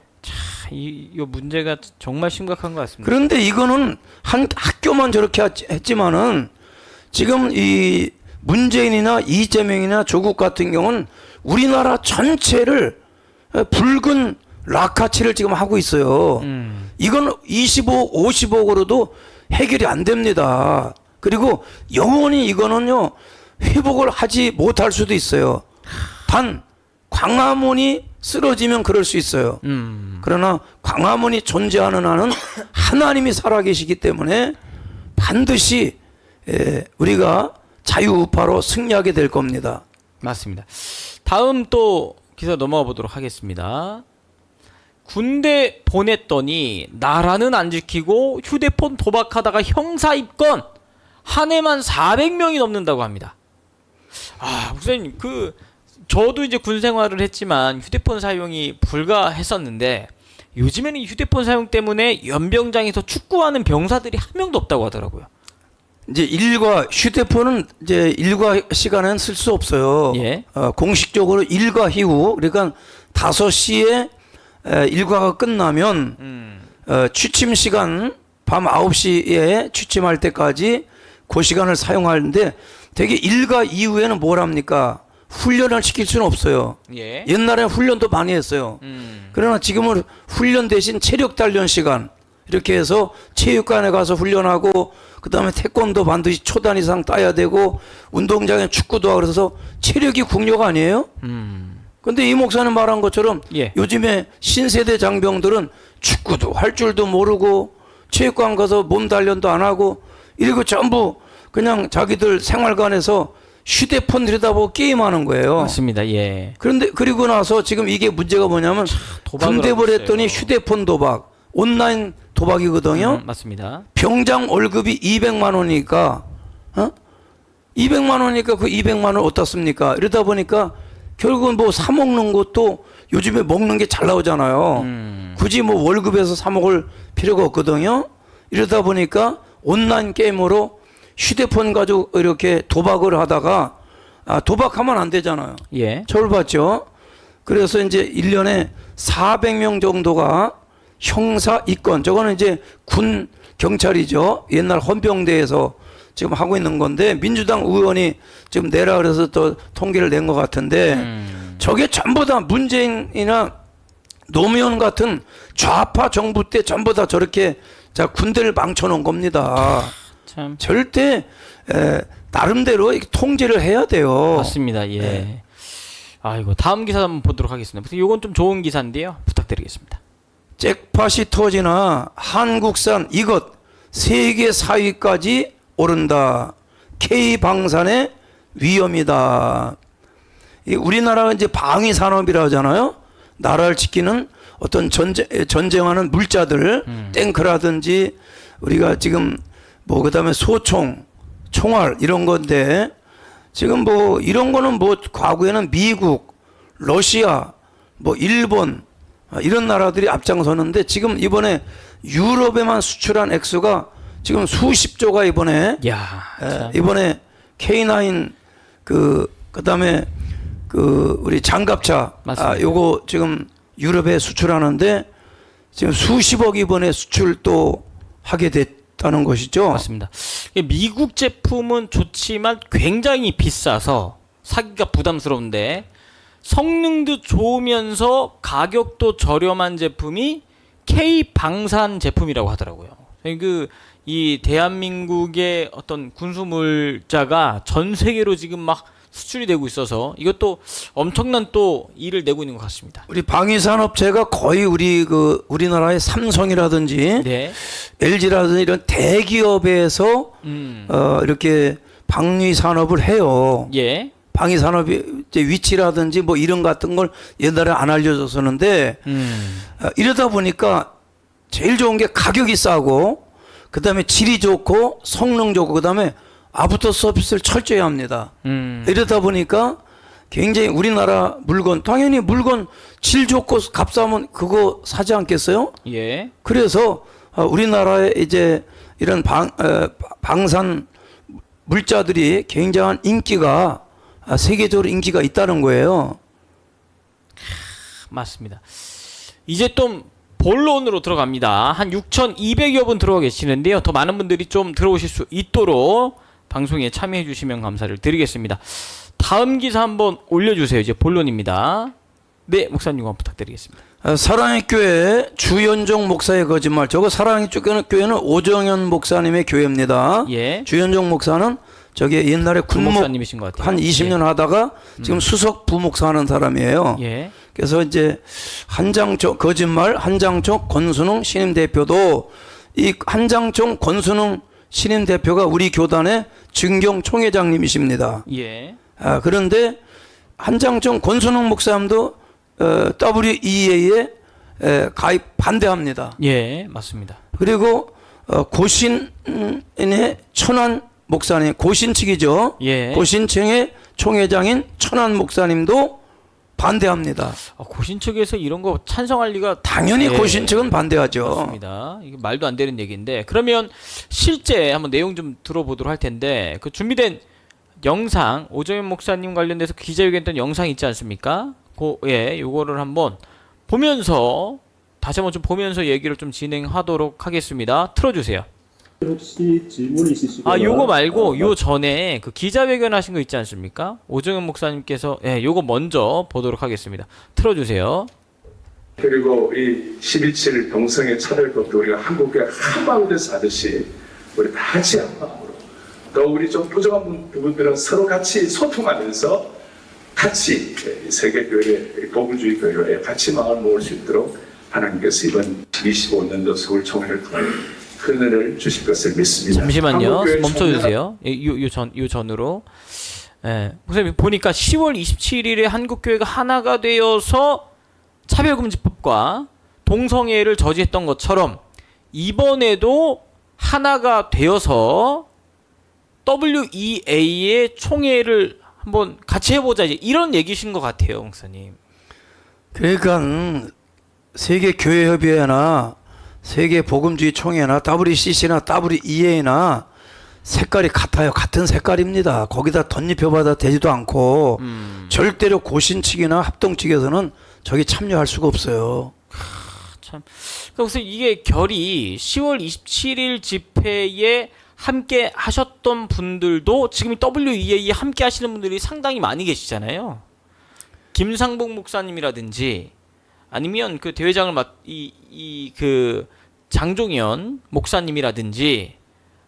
이 문제가 정말 심각한 것 같습니다. 그런데 이거는 한 학교만 저렇게 했지만은 지금 이 문재인이나 이재명이나 조국 같은 경우는 우리나라 전체를 붉은 락카치를 지금 하고 있어요. 이건 25억, 50억으로도 해결이 안 됩니다. 그리고 영원히 이거는요 회복을 하지 못할 수도 있어요. 단 광화문이 쓰러지면 그럴 수 있어요. 그러나 광화문이 존재하는 한은 하나님이 살아계시기 때문에 반드시 우리가 자유우파로 승리하게 될 겁니다. 맞습니다. 다음 또 기사 넘어가 보도록 하겠습니다. 군대 보냈더니 나라는 안 지키고 휴대폰 도박하다가 형사 입건 한 해만 400명이 넘는다고 합니다. 목사님 저도 이제 군 생활을 했지만 휴대폰 사용이 불가했었는데 요즘에는 휴대폰 사용 때문에 연병장에서 축구하는 병사들이 한 명도 없다고 하더라고요. 이제 휴대폰은 이제 일과 시간에는 쓸 수 없어요. 예. 공식적으로 일과 이후 그러니까 5시에 일과가 끝나면 취침 시간 밤 9시에 취침할 때까지 그 시간을 사용하는데 되게 일과 이후에는 뭘 합니까? 훈련을 시킬 수는 없어요. 예. 옛날에는 훈련도 많이 했어요. 그러나 지금은 훈련 대신 체력 단련 시간 이렇게 해서 체육관에 가서 훈련하고 그 다음에 태권도 반드시 초단 이상 따야 되고 운동장에 축구도 하고 그래서 체력이 국력 아니에요? 근데 이 목사님 말한 것처럼 예. 요즘에 신세대 장병들은 축구도 할 줄도 모르고 체육관 가서 몸 단련도 안 하고 이러고 전부 그냥 자기들 생활관에서 휴대폰 들여다보고 게임하는 거예요. 맞습니다. 예. 그런데 그리고 나서 지금 이게 문제가 뭐냐면 군대 보냈더니 휴대폰 도박 온라인 도박이거든요. 맞습니다. 병장 월급이 200만 원이니까 200만 원이니까 그 200만 원 어디다 씁니까? 이러다 보니까 결국은 뭐 사 먹는 것도 요즘에 먹는 게 잘 나오잖아요. 굳이 뭐 월급에서 사 먹을 필요가 없거든요. 이러다 보니까 온라인 게임으로 휴대폰 가지고 이렇게 도박을 하다가 도박하면 안 되잖아요. 예. 처벌받죠. 그래서 이제 1년에 400명 정도가 형사 입건, 저거는 이제 군 경찰이죠. 옛날 헌병대에서 지금 하고 있는 건데 민주당 의원이 지금 내라 그래서 또 통계를 낸 것 같은데 저게 전부 다 문재인이나 노무현 같은 좌파 정부 때 전부 다 저렇게 자 군대를 망쳐놓은 겁니다. 참 절대 나름대로 이렇게 통제를 해야 돼요. 맞습니다. 예. 네. 아이고 다음 기사 한번 보도록 하겠습니다. 이건 좀 좋은 기사인데요. 부탁드리겠습니다. 잭팟이 터지나 한국산 이것 세계 4위까지 오른다. K방산의 위험이다. 우리나라가 이제 방위 산업이라 하잖아요. 나라를 지키는 어떤 전쟁하는 물자들, 탱크라든지 우리가 지금 뭐 그다음에 소총, 총알 이런 건데 지금 뭐 이런 거는 뭐 과거에는 미국, 러시아, 뭐 일본 이런 나라들이 앞장서는데 지금 이번에 유럽에만 수출한 액수가 지금 수십조가 이번에 이번에 K9 그다음에 우리 장갑차 요거 지금 유럽에 수출하는데 지금 수십억 이번에 수출 또 하게 됐다는 것이죠. 맞습니다. 미국 제품은 좋지만 굉장히 비싸서 사기가 부담스러운데 성능도 좋으면서 가격도 저렴한 제품이 K방산 제품이라고 하더라고요. 이 대한민국의 어떤 군수물자가 전 세계로 지금 막 수출이 되고 있어서 이것도 엄청난 또 일을 내고 있는 것 같습니다. 우리 방위산업체가 거의 우리나라의 삼성이라든지 네. LG라든지 이런 대기업에서 이렇게 방위산업을 해요. 예. 방위산업의 위치라든지 뭐 이런 같은 걸 옛날에 안 알려줬었는데 이러다 보니까 제일 좋은 게 가격이 싸고 그 다음에 질이 좋고 성능 좋고 그 다음에 아프터 서비스를 철저히 합니다. 이러다 보니까 굉장히 우리나라 물건 당연히 물건 질 좋고 값싸면 그거 사지 않겠어요? 예. 그래서 우리나라에 이제 이런 방산 물자들이 굉장한 인기가 세계적으로 인기가 있다는 거예요. 맞습니다. 이제 좀 본론으로 들어갑니다. 한 6,200여 분 들어와 계시는데요. 더 많은 분들이 좀 들어오실 수 있도록 방송에 참여해 주시면 감사를 드리겠습니다. 다음 기사 한번 올려주세요. 이제 본론입니다. 네, 목사님 한번 부탁드리겠습니다. 사랑의 교회 주연종 목사의 거짓말. 저거 사랑의 교회는 오정현 목사님의 교회입니다. 예. 주연종 목사는 저게 옛날에 군목 목사님이신 것 같아요. 한 20년 하다가 지금 수석 부목사 하는 사람이에요. 예. 그래서 이제 한장총 거짓말 한장총 권순웅 신임 대표도 이 한장총 권순웅 신임 대표가 우리 교단의 증경 총회장님이십니다. 예. 그런데 한장총 권순웅 목사님도 WEA에 가입 반대합니다. 예, 맞습니다. 그리고 고신의 천안 목사님, 고신 측이죠. 예. 고신층의 총회장인 천안 목사님도 반대합니다. 고신 측에서 이런 거 찬성할 리가 당연히 고신 측은 반대하죠. 맞습니다. 이게 말도 안 되는 얘기인데 그러면 실제 한번 내용 좀 들어보도록 할 텐데 그 준비된 영상 오정현 목사님 관련돼서 기자회견했던 영상 있지 않습니까? 요거를 한번 보면서 다시 한번 좀 보면서 얘기를 좀 진행하도록 하겠습니다. 틀어주세요. 혹시 질문이 있으시거나 요거 말고 요 전에 그 기자회견 하신 거 있지 않습니까? 오정현 목사님께서 요거 먼저 보도록 하겠습니다. 틀어주세요. 그리고 이 11.7 동성애 차별법도 우리가 한국에 한마음으로 돼서 하듯이 우리 다 같이 한마음으로 또 우리 좀 부족한 부분들은 서로 같이 소통하면서 같이 세계교회 복음주의 교회에 같이 마음을 모을 수 있도록 하나님께서 이번 25년도 서울총회를 통해 큰 은혜를 주실 것을 믿습니다. 잠시만요. 멈춰주세요. 요 전으로. 목사님 보니까 10월 27일에 한국교회가 하나가 되어서 차별금지법과 동성애를 저지했던 것처럼 이번에도 하나가 되어서 WEA의 총회를 한번 같이 해보자, 이제 이런 얘기신 것 같아요, 목사님. 그러니까 세계 교회 협의회나 세계 복음주의 총회나 WCC나 WEA나 색깔이 같아요. 같은 색깔입니다. 거기다 덧입혀받아 되지도 않고 절대로 고신 측이나 합동 측에서는 저기 참여할 수가 없어요. 참. 그래서 이게 결이 10월 27일 집회에 함께 하셨던 분들도 지금 WEA에 함께 하시는 분들이 상당히 많이 계시잖아요. 김상복 목사님이라든지 아니면 그 대회장을 그 장종현 목사님이라든지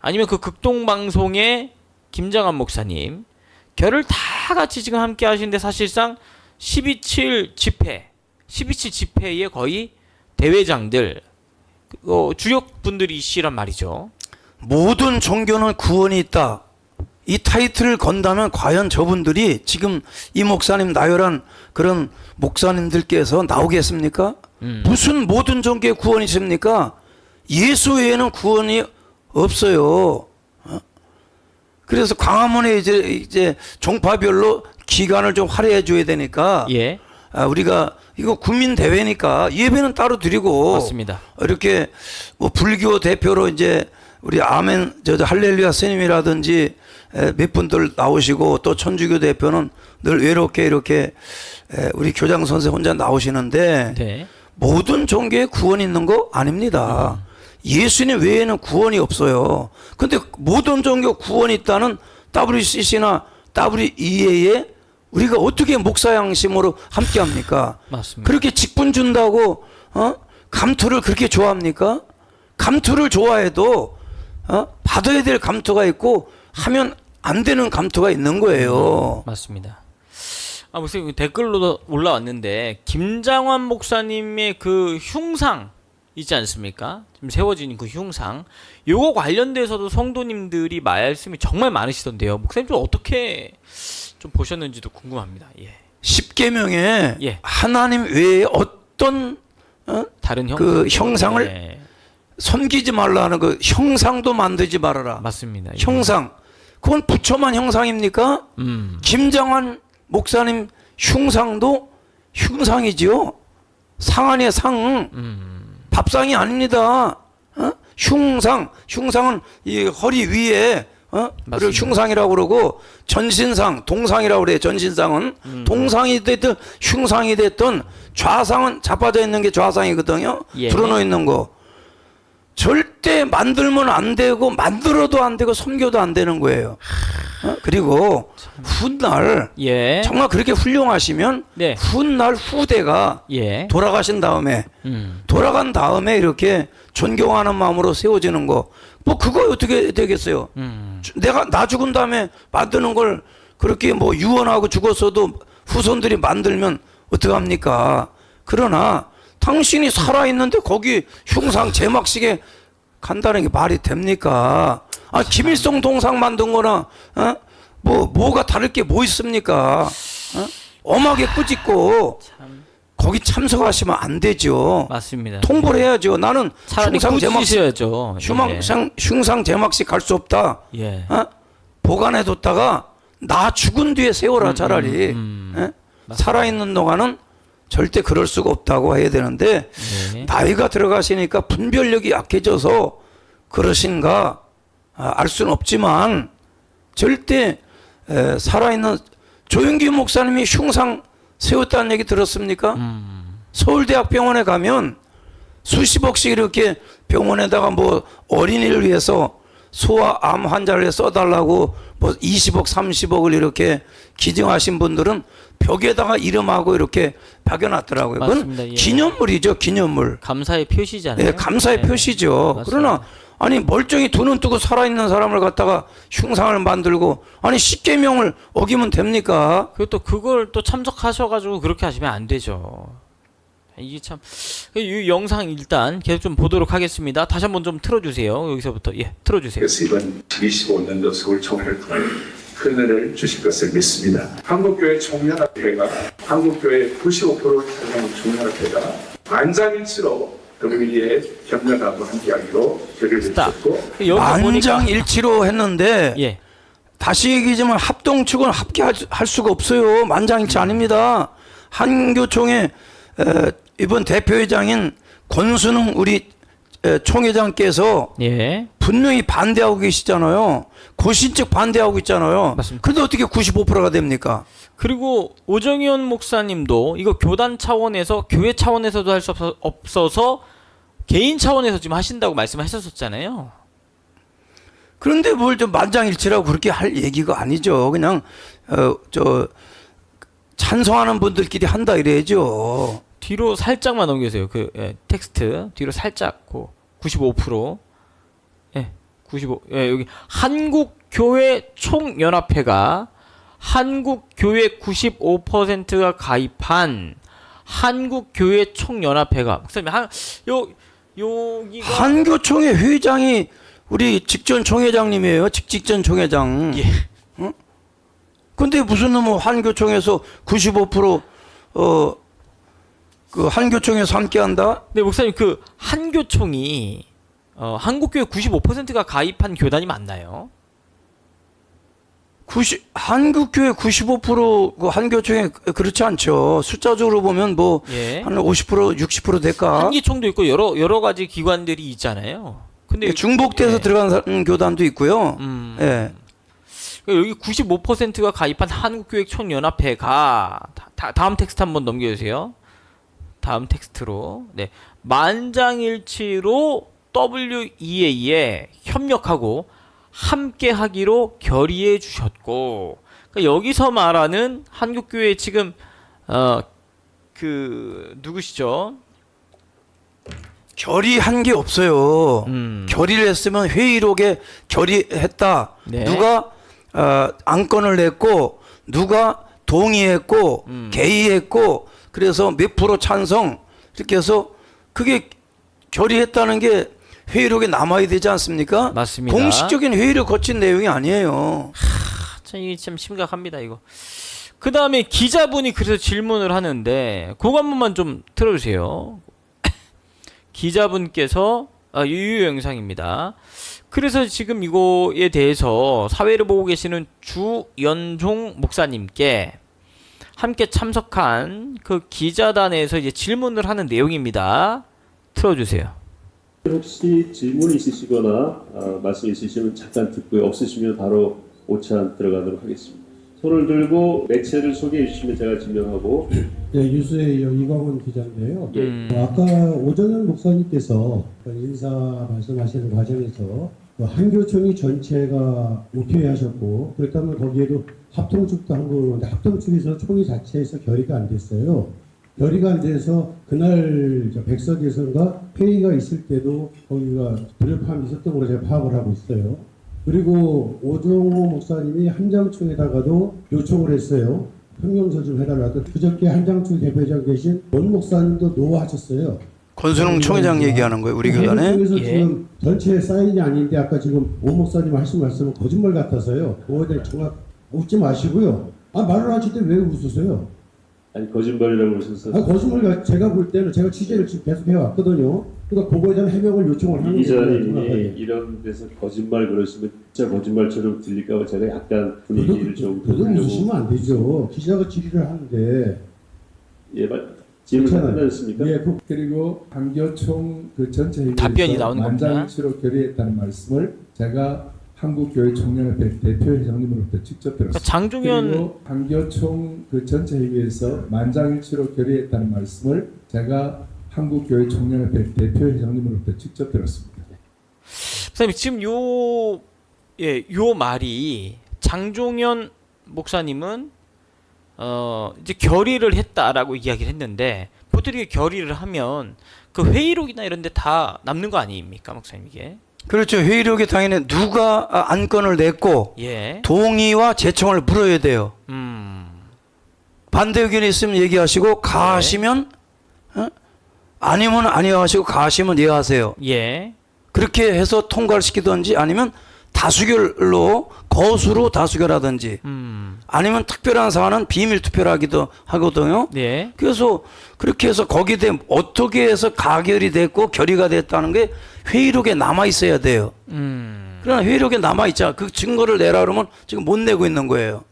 아니면 그 극동방송의 김장한 목사님, 결을 다 같이 지금 함께 하시는데 사실상 12.7 집회의 거의 대회장들, 주역분들이시란 말이죠. 모든 종교는 구원이 있다. 이 타이틀을 건다면 과연 저분들이 지금 이 목사님 나열한 그런 목사님들께서 나오겠습니까? 무슨 모든 종교에 구원이 있습니까? 예수 외에는 구원이 없어요. 그래서 광화문에 이제 종파별로 기간을 좀 할애해 줘야 되니까 예. 우리가 이거 국민 대회니까 예배는 따로 드리고 맞습니다. 이렇게 뭐 불교 대표로 이제 우리 아멘 할렐루야 스님이라든지 몇 분들 나오시고 또 천주교 대표는 늘 외롭게 이렇게 우리 교장 선생 혼자 나오시는데 네. 모든 종교에 구원이 있는 거 아닙니다. 예수님 외에는 구원이 없어요. 근데 모든 종교 구원이 있다는 WCC나 WEA에 우리가 어떻게 목사 양심으로 함께 합니까? 맞습니다. 그렇게 직분 준다고 감투를 그렇게 좋아합니까? 감투를 좋아해도 받아야 될 감투가 있고 하면 안 되는 감투가 있는 거예요. 맞습니다. 목사님 댓글로 올라왔는데 김장환 목사님의 그 흉상 있지 않습니까? 지금 세워진 그 흉상, 요거 관련돼서도 성도님들이 말씀이 정말 많으시던데요. 목사님 좀 어떻게 좀 보셨는지도 궁금합니다. 예. 10계명에 예. 하나님 외에 어떤 다른 그 형상을 예. 섬기지 말라는 그 형상도 만들지 말아라. 맞습니다. 예. 형상. 그건 부처만 형상입니까? 김장환 목사님 흉상도 흉상이지요. 상 아니에요, 상. 밥상이 아닙니다. 흉상은 이 허리 위에 그리고 흉상이라고 그러고 전신상, 동상이라고 그래요. 전신상은 동상이 됐든 흉상이 됐든 좌상은 자빠져 있는 게 좌상이거든요. 예. 드러나 있는 거. 절대 만들면 안 되고 만들어도 안 되고 섬겨도 안 되는 거예요. 그리고 훗날 예. 정말 그렇게 훌륭하시면 네. 훗날 후대가 예. 돌아가신 다음에 돌아간 다음에 이렇게 존경하는 마음으로 세워지는 거, 뭐 그거 어떻게 되겠어요? 내가 나 죽은 다음에 만드는 걸 그렇게 뭐 유언하고 죽었어도 후손들이 만들면 어떡합니까? 그러나 당신이 살아있는데 거기 흉상 제막식에 간다는 게 말이 됩니까? 김일성 동상 만든 거나 뭐가 다를 게 뭐 있습니까? 엄하게 꾸짖고 거기 참석하시면 안 되죠. 맞습니다. 통보를 해야죠. 나는 흉상 제막식 흉상 제막식 갈 수 없다. 예. 보관해뒀다가 나 죽은 뒤에 세워라 차라리. 살아있는 동안은 절대 그럴 수가 없다고 해야 되는데 네. 나이가 들어가시니까 분별력이 약해져서 그러신가 알 수는 없지만 절대 살아있는 조영기 목사님이 흉상 세웠다는 얘기 들었습니까? 서울대학병원에 가면 수십억씩 이렇게 병원에다가 뭐 어린이를 위해서 소아 암 환자를 위해 써달라고 뭐 20억 30억을 이렇게 기증하신 분들은 벽에다가 이름하고 이렇게 박여놨더라고요. 그건 예. 기념물이죠. 기념물. 감사의 표시잖아요. 네, 감사의 표시죠. 맞습니다. 그러나 아니 멀쩡히 두 눈 뜨고 살아있는 사람을 갖다가 흉상을 만들고 아니 10계명을 어기면 됩니까? 그리고 또 그걸 또 참석하셔가지고 그렇게 하시면 안 되죠. 이게 참, 이 영상 일단 계속 좀 보도록 하겠습니다. 다시 한번 좀 틀어주세요. 여기서부터 틀어주세요. 그래서 이번 25년도 서울 총회를 통해 큰 은혜를 주실 것을 믿습니다. 한국교회 총연합회가 한국교회 95%를 차지하는 총연합회가 만장일치로 더불어민주에 협력하고 함께하기로 결의를 했고 여기 만장일치로 했는데 예. 다시 얘기하지만 합동측은 합계할 수가 없어요. 만장일치 아닙니다. 한교총의 이번 대표회장인 권순웅 우리 총회장께서 예. 분명히 반대하고 계시잖아요. 고신적 반대하고 있잖아요. 맞습니다. 그런데 어떻게 95%가 됩니까? 그리고 오정현 목사님도 이거 교단 차원에서 교회 차원에서도 할 수 없어서 개인 차원에서 지금 하신다고 말씀하셨었잖아요. 그런데 뭘 좀 만장일치라고 그렇게 할 얘기가 아니죠. 그냥 찬성하는 분들끼리 한다 이래야죠. 뒤로 살짝만 넘겨주세요. 그 텍스트 뒤로 살짝 95%. 예, 95. 예, 여기 한국교회 총연합회가 한국교회 95%가 가입한 한국교회 총연합회가 목사님 여기가 한교총의 회장이 우리 직전 총회장님이에요. 직전 총회장. 예. 어? 근데 무슨 놈의 한교총에서 95% 그 한교총에서 함께한다? 네, 목사님 그 한교총이 한국교회 95%가 가입한 교단이 맞나요? 한국교회 95%그 한교총에 그렇지 않죠. 숫자적으로 보면 뭐 한 50% 60% 될까? 한기총도 있고 여러 가지 기관들이 있잖아요. 근데 중복돼서 들어간 교단도 있고요. 예. 여기 95%가 가입한 한국교회 총연합회가 다음 텍스트 한번 넘겨주세요. 다음 텍스트로 네 만장일치로 WEA에 협력하고 함께하기로 결의해 주셨고, 그러니까 여기서 말하는 한국교회 지금 그 누구시죠? 결의한 게 없어요. 결의를 했으면 회의록에 결의했다. 네. 누가 안건을 냈고 누가 동의했고 개의했고 그래서 몇 프로 찬성 이렇게 해서 그게 결의했다는 게 회의록에 남아야 되지 않습니까? 맞습니다. 공식적인 회의를 거친 내용이 아니에요. 참 이게 참 심각합니다 이거. 그 다음에 기자분이 그래서 질문을 하는데 그거 한 번만 좀 틀어주세요. 기자분께서 유유 영상입니다. 그래서 지금 이거에 대해서 사회를 보고 계시는 주연종 목사님께 함께 참석한 그 기자단에서 이제 질문을 하는 내용입니다. 틀어주세요. 혹시 질문이 있으시거나 말씀 있으시면 잠깐 듣고요. 없으시면 바로 오찬 들어가도록 하겠습니다. 손을 들고 매체를 소개해 주시면 제가 진행하고. 네, 뉴스의 이광훈 기자인데요. 아까 오정현 목사님께서 인사 말씀하시는 과정에서 한교총이 전체가 오케이하셨고 그렇다면 거기에도 합동측도 한 거는데 합동측에서 총회 자체에서 결의가 안 됐어요. 결의가 안 돼서 그날 백석에서인가 회의가 있을 때도 거기가 불협화음이 있었던 걸로 제가 파악을 하고 있어요. 그리고 오정호 목사님이 한장총에다가도 요청을 했어요. 성명서 좀 해달라고. 그저께 한장총 대표장 계신 원 목사님도 노하셨어요. 권순웅 총회장 얘기하는 거예요. 우리 교단에. 그래서 지금 전체 사인이 아닌데 아까 지금 오 목사님 하신 말씀은 거짓말 같아서요. 그거에 대해 정확 웃지 마시고요. 말을 하실 때 왜 웃으세요? 아니 거짓말이라고 하셔서. 거짓말 제가 볼 때는 제가 취재를 지금 계속 해왔거든요. 그러니까 그거에 대한 해명을 요청을 하는 거예요. 기자님이 이런 데서 거짓말 그러시면 진짜 거짓말처럼 들릴까 봐 제가 약간 분위기를 좀 그래도 웃으시면 안 되죠. 기자가 질의를 하는데. 예, 질문 끝났습니까? 예, 그리고 한교총 그 전체 답변이 회의에서 나오는 겁니다. 만장일치로 결의했다는 말씀을 제가 한국교회 총연합회 대표회장님으로부터 직접 들었습니다. 장종현 그리고 한교총 그 전체 회의에서 만장일치로 결의했다는 말씀을 제가 한국교회 총연합회 대표회장님으로부터 직접 들었습니다. 선생님 지금 요 말이 장종현 목사님은 이제 결의를 했다라고 이야기를 했는데 보통 이렇게 결의를 하면 그 회의록이나 이런 데 다 남는 거 아닙니까, 목사님 이게? 그렇죠. 회의록에 당연히 누가 안건을 냈고 예. 동의와 제청을 물어야 돼요. 반대 의견이 있으면 얘기하시고 가하시면 아니면 아니요 하시고 가하시면 예 하세요. 예. 그렇게 해서 통과를 시키든지 아니면 다수결로 거수로 다수결하든지 아니면 특별한 사안은 비밀 투표를 하기도 하거든요. 네. 그래서 그렇게 해서 거기에 대해 어떻게 해서 가결이 됐고 결의가 됐다는 게 회의록에 남아 있어야 돼요. 그러나 회의록에 남아 있잖아. 그 증거를 내라 그러면 지금 못 내고 있는 거예요.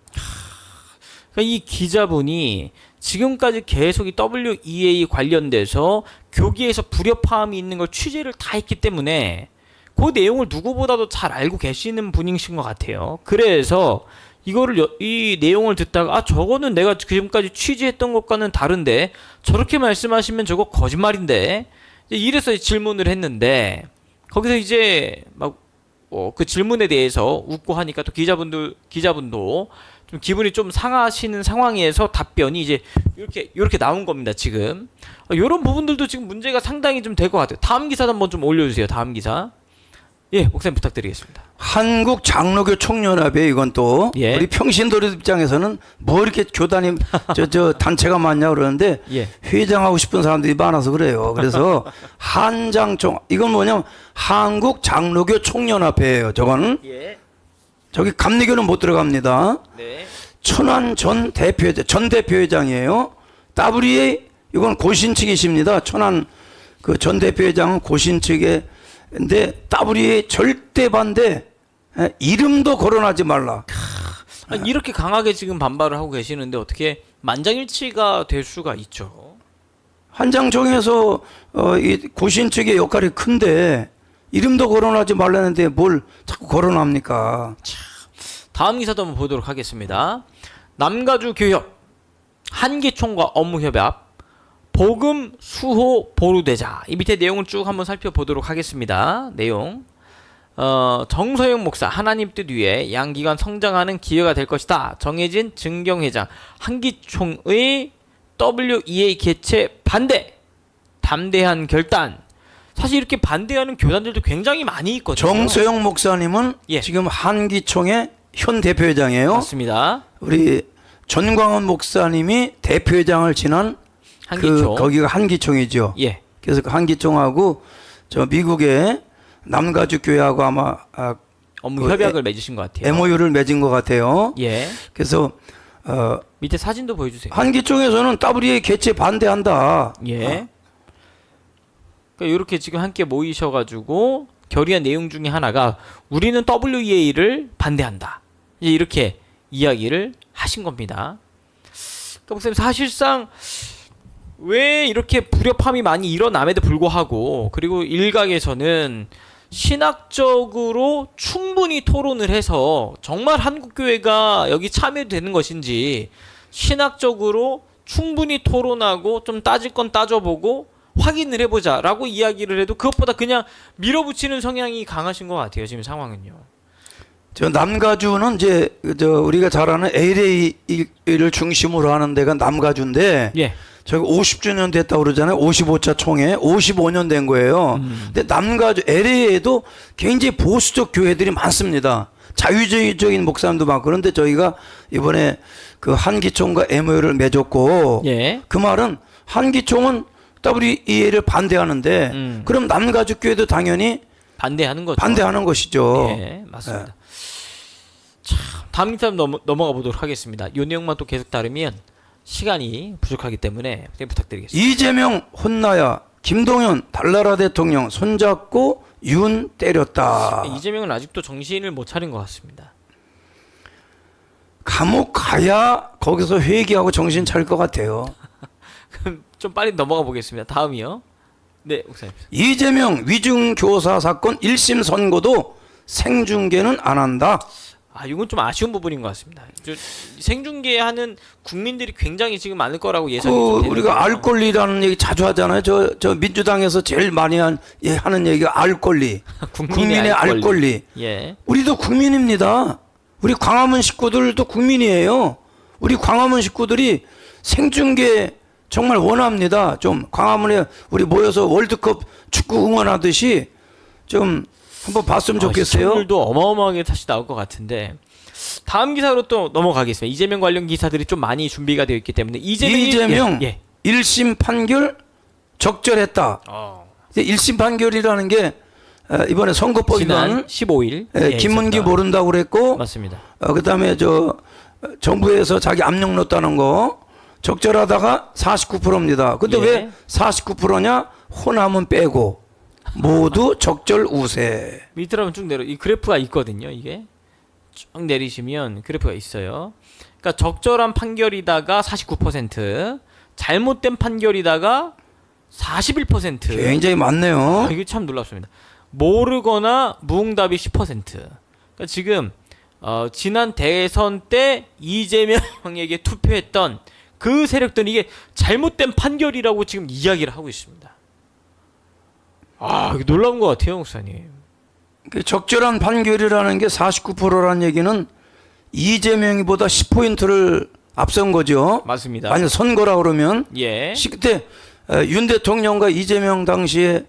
그러니까 이 기자분이 지금까지 계속 이 WEA 관련돼서 교기에서 불협화음이 있는 걸 취재를 다 했기 때문에 그 내용을 누구보다도 잘 알고 계시는 분이신 것 같아요. 그래서 이거를 이 내용을 듣다가 저거는 내가 지금까지 취재했던 것과는 다른데 저렇게 말씀하시면 저거 거짓말인데 이래서 질문을 했는데 거기서 이제 막 그 질문에 대해서 웃고 하니까 또 기자분도 좀 기분이 좀 상하시는 상황에서 답변이 이제 이렇게 나온 겁니다. 지금 이런 부분들도 지금 문제가 상당히 좀 될 것 같아요. 다음 기사 한번 좀 올려주세요. 다음 기사. 예, 목사님 부탁드리겠습니다. 한국 장로교 총연합회 이건 또 예. 우리 평신도들 입장에서는 뭐 이렇게 교단이 저 단체가 많냐 그러는데 예. 회장하고 싶은 사람들이 많아서 그래요. 그래서 한장총 이건 뭐냐면 한국 장로교 총연합회예요. 저거는 예. 저기 감리교는 못 들어갑니다. 네. 천안 전 대표회장이에요. WEA 이건 고신 측이십니다. 천안 그 전 대표회장은 고신 측에 근데 WEA 절대 반대. 이름도 거론하지 말라. 이렇게 강하게 지금 반발을 하고 계시는데 어떻게 만장일치가 될 수가 있죠? 한장총에서 이 고신 측의 역할이 큰데 이름도 거론하지 말라는데 뭘 자꾸 거론합니까? 다음 기사도 한번 보도록 하겠습니다. 남가주 교협, 한기총과 업무협약, 복음 수호 보루되자. 이 밑에 내용을 쭉 한번 살펴보도록 하겠습니다. 내용. 정서영 목사 하나님 뜻 위에 양기관 성장하는 기회가 될 것이다. 정해진 증경회장 한기총의 WEA 개최 반대. 담대한 결단. 사실 이렇게 반대하는 교단들도 굉장히 많이 있거든요. 정서영 목사님은 예. 지금 한기총의 현 대표회장이에요. 맞습니다. 우리 전광훈 목사님이 대표회장을 지난 한기총. 거기가 한기총이죠. 예. 그래서 그 한기총하고 저 미국의 남가주 교회하고 아마 업무 협약을 맺으신 것 같아요. MOU를 맺은 것 같아요. 예. 그래서 밑에 사진도 보여주세요. 한기총에서는 WEA 개최 반대한다. 예. 그러니까 이렇게 지금 함께 모이셔가지고 결의한 내용 중에 하나가 우리는 WEA를 반대한다. 이제 이렇게 이야기를 하신 겁니다. 그러니까 목사님 사실상 왜 이렇게 불협화음이 많이 일어남에도 불구하고 그리고 일각에서는 신학적으로 충분히 토론을 해서 정말 한국교회가 여기 참여되는 것인지 신학적으로 충분히 토론하고 좀 따질 건 따져보고 확인을 해보자 라고 이야기를 해도 그것보다 그냥 밀어붙이는 성향이 강하신 것 같아요. 지금 상황은요. 저 남가주는 이제 우리가 잘 아는 LA를 중심으로 하는 데가 남가주인데 예. 저기 50주년 됐다고 그러잖아요. 55차 총회 55년 된 거예요. 근데 남가주 LA에도 굉장히 보수적 교회들이 많습니다. 자유주의적인 목사님도 많고 그런데 저희가 이번에 그 한기총과 MOU를 맺었고 예. 그 말은 한기총은 WEA를 반대하는데 그럼 남가주 교회도 당연히 반대하는 거죠. 반대하는 것이죠. 예, 맞습니다. 참, 다음 기사 넘어가 보도록 하겠습니다. 이 내용만 또 계속 다루면 시간이 부족하기 때문에 부탁드리겠습니다. 이재명 혼나야 김동연 달나라 대통령 손잡고 윤 때렸다. 이재명은 아직도 정신을 못 차린 것 같습니다. 감옥 가야 거기서 회개하고 정신 차릴 것 같아요. 그럼 좀 빨리 넘어가 보겠습니다. 다음이요. 네, 목사님. 이재명 위중교사 사건 1심 선고도 생중계는 안 한다. 이건 좀 아쉬운 부분인 것 같습니다. 생중계하는 국민들이 굉장히 지금 많을 거라고 예상이 좀 되는데요. 우리가 알 권리라는 얘기 자주 하잖아요. 저 민주당에서 제일 많이 하는 얘기가 알 권리. 국민의 알 권리. 예. 우리도 국민입니다. 우리 광화문 식구들도 국민이에요. 우리 광화문 식구들이 생중계 정말 원합니다. 좀 광화문에 우리 모여서 월드컵 축구 응원하듯이 좀 한번 봤으면 좋겠어요. 시청률도 어마어마하게 다시 나올 것 같은데 다음 기사로 또 넘어가겠습니다. 이재명 관련 기사들이 좀 많이 준비가 되어 있기 때문에 이재명 1심 판결 적절했다. 1심 판결이라는 게 이번에 선거법 지난 위반 15일 김문기 있었다. 모른다고 그랬고 맞습니다. 그다음에 정부에서 자기 압력 넣었다는 거 적절하다가 49%입니다. 근데 예. 왜 49%냐? 호남은 빼고 모두 적절 우세. 밑으로 하면 쭉 내려. 이 그래프가 있거든요. 이게 쭉 내리시면 그래프가 있어요. 그러니까 적절한 판결이다가 49%, 잘못된 판결이다가 41%. 굉장히 많네요. 이게 참 놀랍습니다. 모르거나 무응답이 10%. 그러니까 지금 지난 대선 때 이재명에게 투표했던 그 세력들은 이게 잘못된 판결이라고 지금 이야기를 하고 있습니다. 아, 이게 놀라운 것 같아요, 목사님. 적절한 판결이라는 게 49%라는 얘기는 이재명이보다 10포인트를 앞선 거죠. 맞습니다. 만약 선거라 그러면 예. 그때 윤 대통령과 이재명 당시에는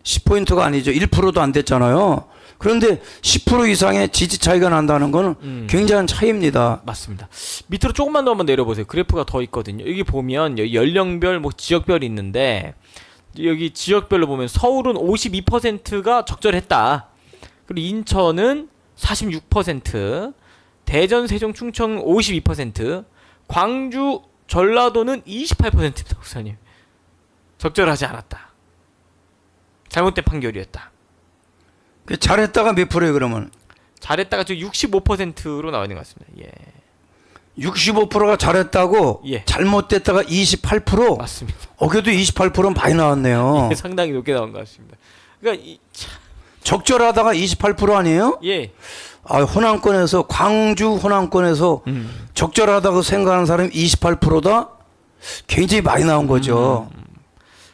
10포인트가 아니죠. 1%도 안 됐잖아요. 그런데 10% 이상의 지지 차이가 난다는 건 굉장한 차이입니다. 맞습니다. 밑으로 조금만 더 한번 내려보세요. 그래프가 더 있거든요. 여기 보면 연령별, 지역별이 있는데 여기 지역별로 보면 서울은 52%가 적절했다. 그리고 인천은 46%, 대전, 세종, 충청은 52%, 광주, 전라도는 28%입니다. 목사님. 적절하지 않았다. 잘못된 판결이었다. 잘했다가 몇 프로예요 그러면? 잘했다가 지금 65%로 나와 있는 것 같습니다. 예. 65%가 잘했다고 예. 잘못됐다가 28%? 맞습니다. 그래도 28%는 많이 나왔네요. 상당히 높게 나온 것 같습니다. 그러니까 적절하다가 28% 아니에요? 예. 호남권에서 광주 호남권에서 적절하다고 생각하는 사람이 28%다? 굉장히 많이 나온 거죠.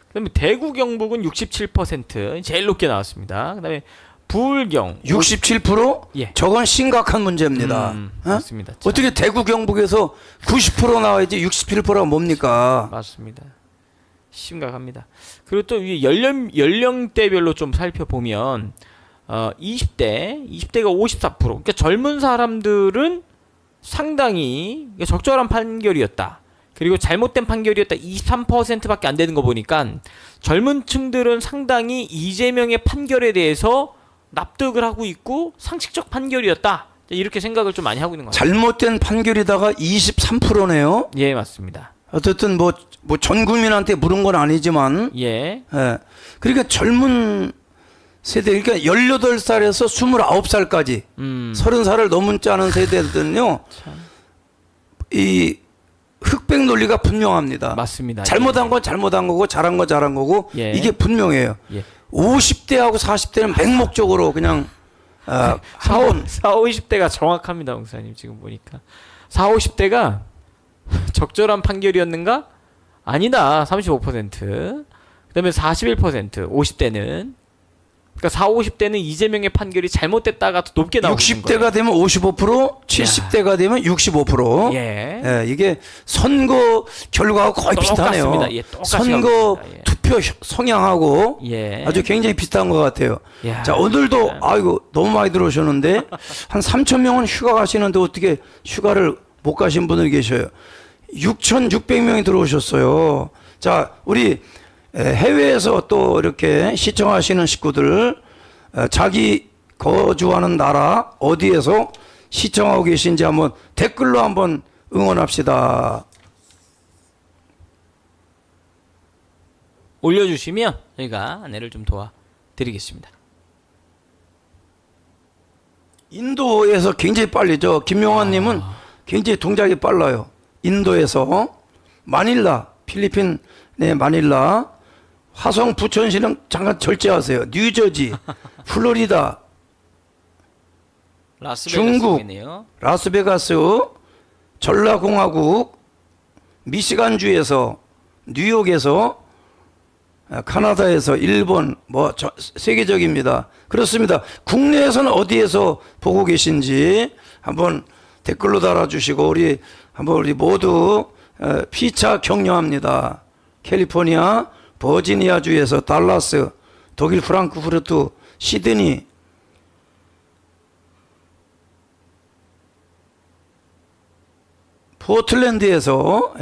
그다음에 대구 경북은 67% 제일 높게 나왔습니다. 그다음에 부울경 67%? 예. 저건 심각한 문제입니다. 맞습니다. 어떻게 대구 경북에서 90% 나와야지 67%가 뭡니까? 맞습니다. 심각합니다. 그리고 또 위에 연령대별로 좀 살펴보면 20대가 54%. 그러니까 젊은 사람들은 상당히 적절한 판결이었다. 그리고 잘못된 판결이었다 23%밖에 안 되는 거 보니까 젊은 층들은 상당히 이재명의 판결에 대해서 납득을 하고 있고 상식적 판결이었다. 이렇게 생각을 좀 많이 하고 있는 것 같아요. 잘못된 판결이다가 23%네요. 예, 맞습니다. 어쨌든 전 국민한테 물은 건 아니지만 예. 그러니까 젊은 세대 그러니까 18살에서 29살까지 30살을 넘은 짜는 세대들은요. 이 흑백 논리가 분명합니다. 맞습니다. 잘못한 건 잘못한 거고 잘한 건 잘한 거고 예. 이게 분명해요. 예. 50대하고 40대는 맹목적으로 그냥 40, 50대가 정확합니다, 목사님. 지금 보니까 40, 50대가 적절한 판결이었는가? 아니다. 35%. 그다음에 41%. 50대는 그러니까 40, 50대는 이재명의 판결이 잘못됐다가 더 높게 나오는 거예요. 60대가 되면 55%, 70대가 되면 65%. 예. 이게 선거 결과하고 거의 비슷하네요. 똑같습니다. 예, 똑같이 선거 가고 있습니다. 예. 투표 성향하고 예. 아주 굉장히 비슷한 것 같아요. 야, 자, 오늘도 진짜. 아이고 너무 많이 들어오셨는데 한 3,000명은 휴가 가시는데 어떻게 휴가를 못 가신 분들이 계셔요. 6,600명이 들어오셨어요. 자, 우리 해외에서 또 이렇게 시청하시는 식구들 자기 거주하는 나라 어디에서 시청하고 계신지 한번 댓글로 한번 응원합시다. 올려주시면 저희가 안내를 좀 도와드리겠습니다. 인도에서 굉장히 빨리죠. 김용환님은 굉장히 동작이 빨라요. 인도에서 마닐라, 필리핀의 마닐라, 화성 부천시는 잠깐 절제하세요. 뉴저지, 플로리다, 중국, 라스베가스, 전라공화국, 미시간주에서, 뉴욕에서, 카나다에서, 일본, 세계적입니다. 그렇습니다. 국내에서는 어디에서 보고 계신지 한번 댓글로 달아주시고 우리 모두 피차 격려합니다. 캘리포니아, 버지니아주에서 달라스, 독일 프랑크푸르트, 시드니, 포틀랜드에서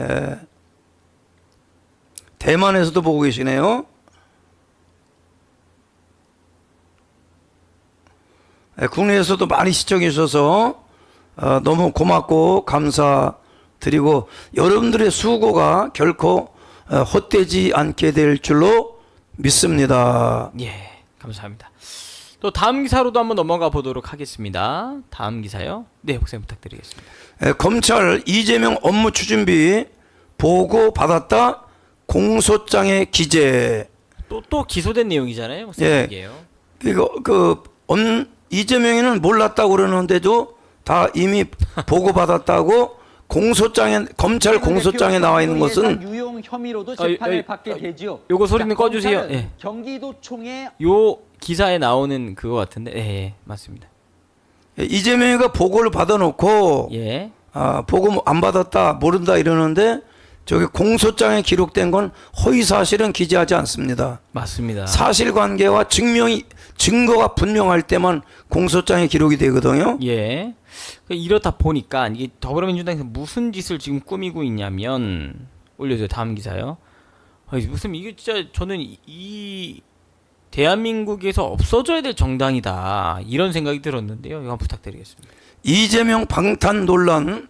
대만에서도 보고 계시네요. 국내에서도 많이 시청해 주셔서 너무 고맙고 감사드리고 여러분들의 수고가 결코 헛되지 않게 될 줄로 믿습니다. 예, 감사합니다. 또 다음 기사로도 한번 넘어가 보도록 하겠습니다. 다음 기사요. 네, 목사님 부탁드리겠습니다. 검찰 이재명 업무 추진비 보고 받았다 공소장에 기재. 또 기소된 내용이잖아요, 목사님. 예. 이게요. 이거 이재명이는 몰랐다고 그러는데도 다 이미 보고 받았다고 공소장에 검찰 공소장에 나와 있는 것은 유용 혐의로도 재판을 받게 되지요. 요거 소리는 꺼주세요. 예. 경기도총회 요 기사에 나오는 그거 같은데, 예, 맞습니다. 이재명이가 보고를 받아놓고 예, 보고 안 받았다 모른다 이러는데 저기 공소장에 기록된 건 허위 사실은 기재하지 않습니다. 맞습니다. 사실관계와 증거가 분명할 때만 공소장에 기록이 되거든요. 예. 이렇다 보니까 이게 더불어민주당에서 무슨 짓을 지금 꾸미고 있냐면 올려줘요. 다음 기사요. 무슨 이게 진짜 저는 이 대한민국에서 없어져야 될 정당이다 이런 생각이 들었는데요. 이거 한번 부탁드리겠습니다. 이재명 방탄 논란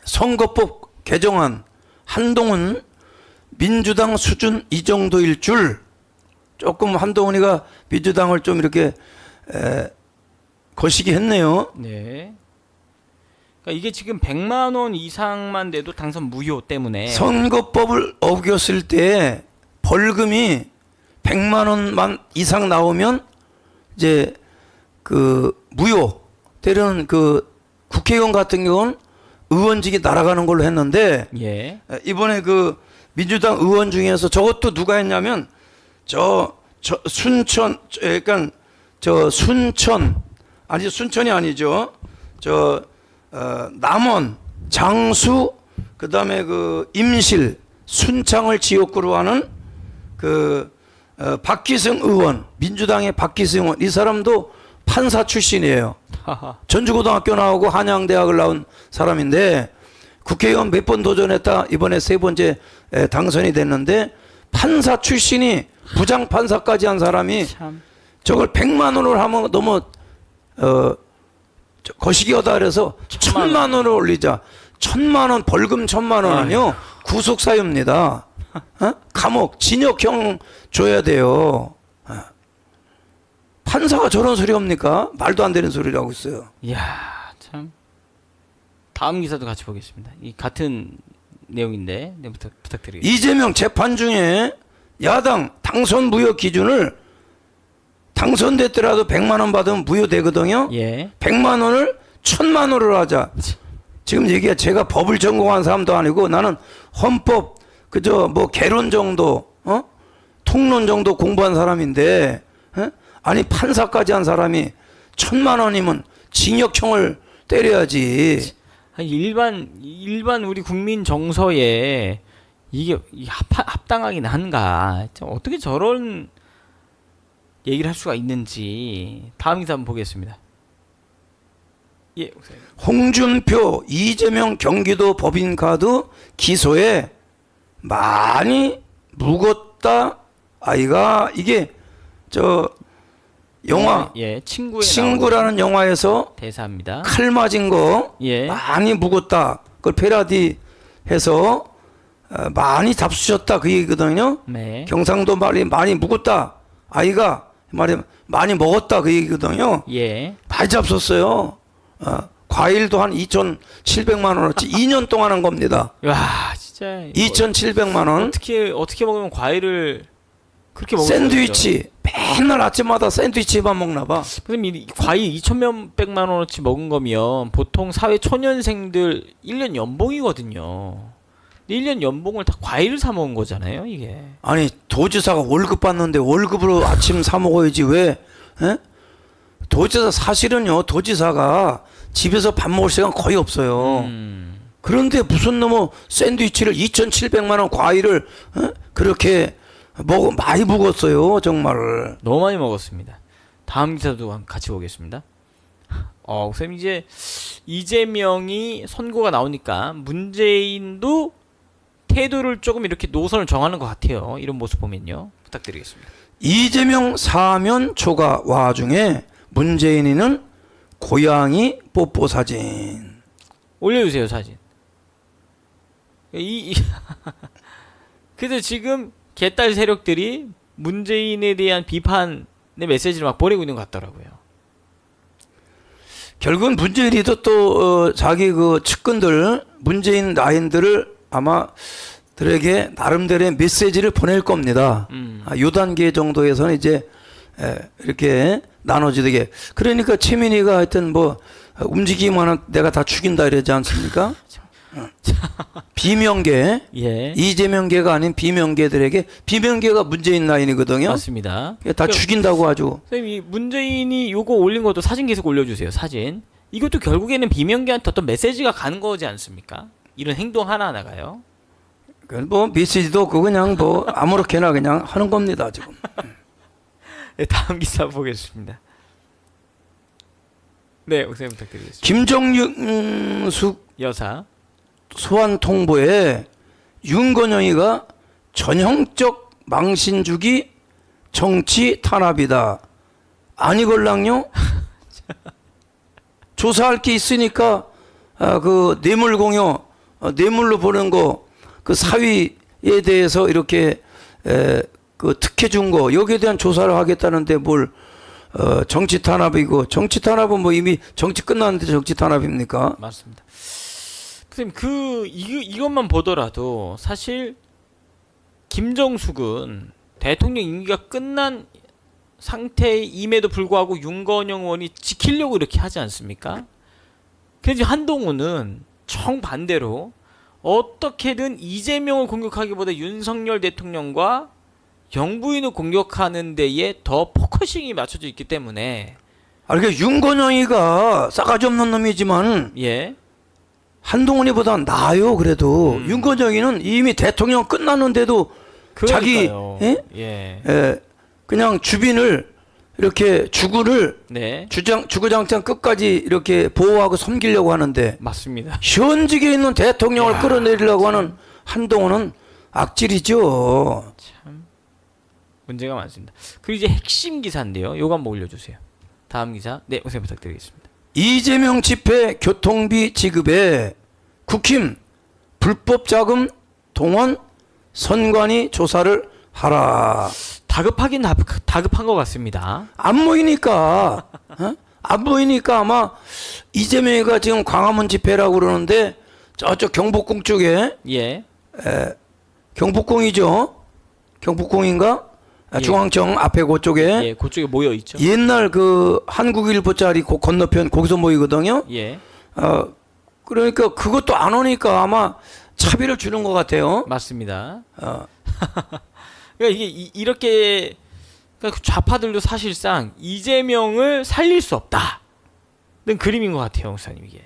선거법 개정안 한동훈 민주당 수준 이 정도일 줄. 조금 한동훈이가 민주당을 좀 이렇게 거시기 했네요. 네. 그러니까 이게 지금 100만 원 이상만 돼도 당선 무효 때문에 선거법을 어겼을 때 벌금이 100만 원만 이상 나오면 이제 그 무효. 때로는 그 국회의원 같은 경우는 의원직이 날아가는 걸로 했는데 예. 이번에 그 민주당 의원 중에서 저것도 누가 했냐면 저 순천 그러니까 저 순천 아니 순천이 아니죠. 남원, 장수 그다음에 그 임실, 순창을 지역구로 하는 그 박기승 의원, 민주당의 박기승 의원 이 사람도 판사 출신이에요. 전주고등학교 나오고 한양대학을 나온 사람인데 국회의원 몇 번 도전했다 이번에 3번째 당선이 됐는데 판사 출신이 부장판사까지 한 사람이 참. 저걸 100만 원을 하면 너무 거시기하다 그래서 1000만 원을 올리자. 1000만 원 벌금 1000만 원은요 구속 사유입니다. 감옥 징역형 줘야 돼요. 판사가 저런 소리 합니까? 말도 안 되는 소리를 하고 있어요. 이야, 참. 다음 기사도 같이 보겠습니다. 이 같은 내용인데 네, 부탁드리겠습니다. 이재명 재판 중에 야당 당선 무효 기준을 당선됐더라도 100만 원 받으면 무효되거든요. 예. 100만 원을 1000만 원으로 하자. 지금 얘기가 제가 법을 전공한 사람도 아니고 나는 헌법 그저 뭐 개론 정도 통론 정도 공부한 사람인데 아니 판사까지 한 사람이 1000만 원이면 징역형을 때려야지. 일반 우리 국민 정서에 이게 합당하긴 한가? 어떻게 저런 얘기를 할 수가 있는지 다음 기사 한번 보겠습니다. 예, 목사님. 홍준표, 이재명 경기도 법인카드 기소에 많이 묵었다 아이가. 이게 저 영화 예, 친구라는 영화에서 대사입니다. 칼 맞은 거 예. 많이 묵었다. 그걸 패러디해서 많이 잡수셨다 그 얘기거든요. 네. 경상도 말이 많이 묵었다. 아이가 말이 많이 먹었다 그 얘기거든요. 예. 많이 잡섰어요. 과일도 한 2,700만 원어치 2년 동안 한 겁니다. 와, 진짜 2,700만 원. 어떻게 먹으면 과일을 그렇게 먹을 샌드위치 맨날 아침마다 샌드위치만 먹나 봐. 선생님, 과일 2,100만 원어치 먹은 거면 보통 사회 초년생들 1년 연봉이거든요. 1년 연봉을 다 과일을 사 먹은 거잖아요, 이게. 아니 도지사가 월급 받는데 월급으로 아침 사 먹어야지 왜? 에? 도지사 사실은요 도지사가 집에서 밥 먹을 시간 거의 없어요. 그런데 무슨 놈의 샌드위치를 2,700만 원 과일을 그렇게 많이 먹었어요 정말. 너무 많이 먹었습니다. 다음 기사도 같이 보겠습니다. 선생님 이제 이재명이 선고가 나오니까 문재인도 태도를 조금 이렇게 노선을 정하는 것 같아요. 이런 모습 보면요. 부탁드리겠습니다. 이재명 사면 초과 와중에 문재인이는 고양이 뽀뽀 사진. 올려주세요 사진. 그래서 지금 개딸 세력들이 문재인에 대한 비판의 메시지를 막 보내고 있는 것 같더라고요. 결국은 문재인이도 또 자기 그 측근들 문재인 라인들을 아마 들에게 나름대로의 메시지를 보낼 겁니다. 요 단계 정도에서는 이제 이렇게 나눠지게. 그러니까 최민희가 하여튼 뭐 움직이면 내가 다 죽인다 이러지 않습니까? 비명계, 예. 이재명계가 아닌 비명계들에게, 비명계가 문재인 라인이거든요. 맞습니다. 다 죽인다고 아주. 선생님, 이 문재인이 요거 올린 것도 사진 계속 올려주세요. 사진. 이것도 결국에는 비명계한테 어떤 메시지가 가는 거지 않습니까? 이런 행동 하나하나가요. 뭐 메시지도 그냥 뭐 아무렇게나 그냥 하는 겁니다 지금. 네, 다음 기사 보겠습니다. 네, 옥사님 부탁드리겠습니다. 김정숙 여사 소환 통보에 윤건영이가 전형적 망신주기 정치 탄압이다. 아니걸랑요? 조사할 게 있으니까 그 뇌물 공여, 뇌물로 보는 거, 그 사위에 대해서 이렇게 그 특혜 준 거, 여기에 대한 조사를 하겠다는데 뭘 정치 탄압이고, 정치 탄압은 뭐 이미 정치 끝났는데 정치 탄압입니까? 맞습니다. 선생님, 이것만 보더라도 사실 김정숙은 대통령 임기가 끝난 상태임에도 불구하고 윤건영 의원이 지키려고 이렇게 하지 않습니까? 그래서 한동훈은 정반대로 어떻게든 이재명을 공격하기보다 윤석열 대통령과 영부인을 공격하는 데에 더 포커싱이 맞춰져 있기 때문에. 그러니까 윤건영이가 싸가지 없는 놈이지만 예. 한동훈이보다 나아요. 그래도 윤건영이는 이미 대통령 끝났는데도 그러니까요. 자기 그냥 주빈을 이렇게 주구를 네. 주구장창 끝까지 이렇게 보호하고 섬기려고 하는데, 맞습니다. 현직에 있는 대통령을 끌어내리려고 하는 한동훈은 악질이죠. 참 문제가 많습니다. 그리고 이제 핵심 기사인데요. 요거 한번 올려주세요. 다음 기사. 네, 우선 부탁드리겠습니다. 이재명 집회 교통비 지급에 국힘 불법 자금 동원 선관위 조사를 하라. 다급하긴 다급한 것 같습니다. 안 보이니까 안 보이니까 아마 이재명이가 지금 광화문 집회라고 그러는데 저쪽 경복궁 쪽에 예. 경복궁이죠. 경복궁인가? 예. 중앙청 앞에 그쪽에 예, 그쪽에 모여 있죠. 옛날 그 한국일보짜리 건너편 거기서 모이거든요. 예. 그러니까 그것도 안 오니까 아마 차비를 주는 것 같아요. 맞습니다. 그러니까 이게 이렇게 그러니까 좌파들도 사실상 이재명을 살릴 수 없다는 그림인 것 같아요, 목사님 이게.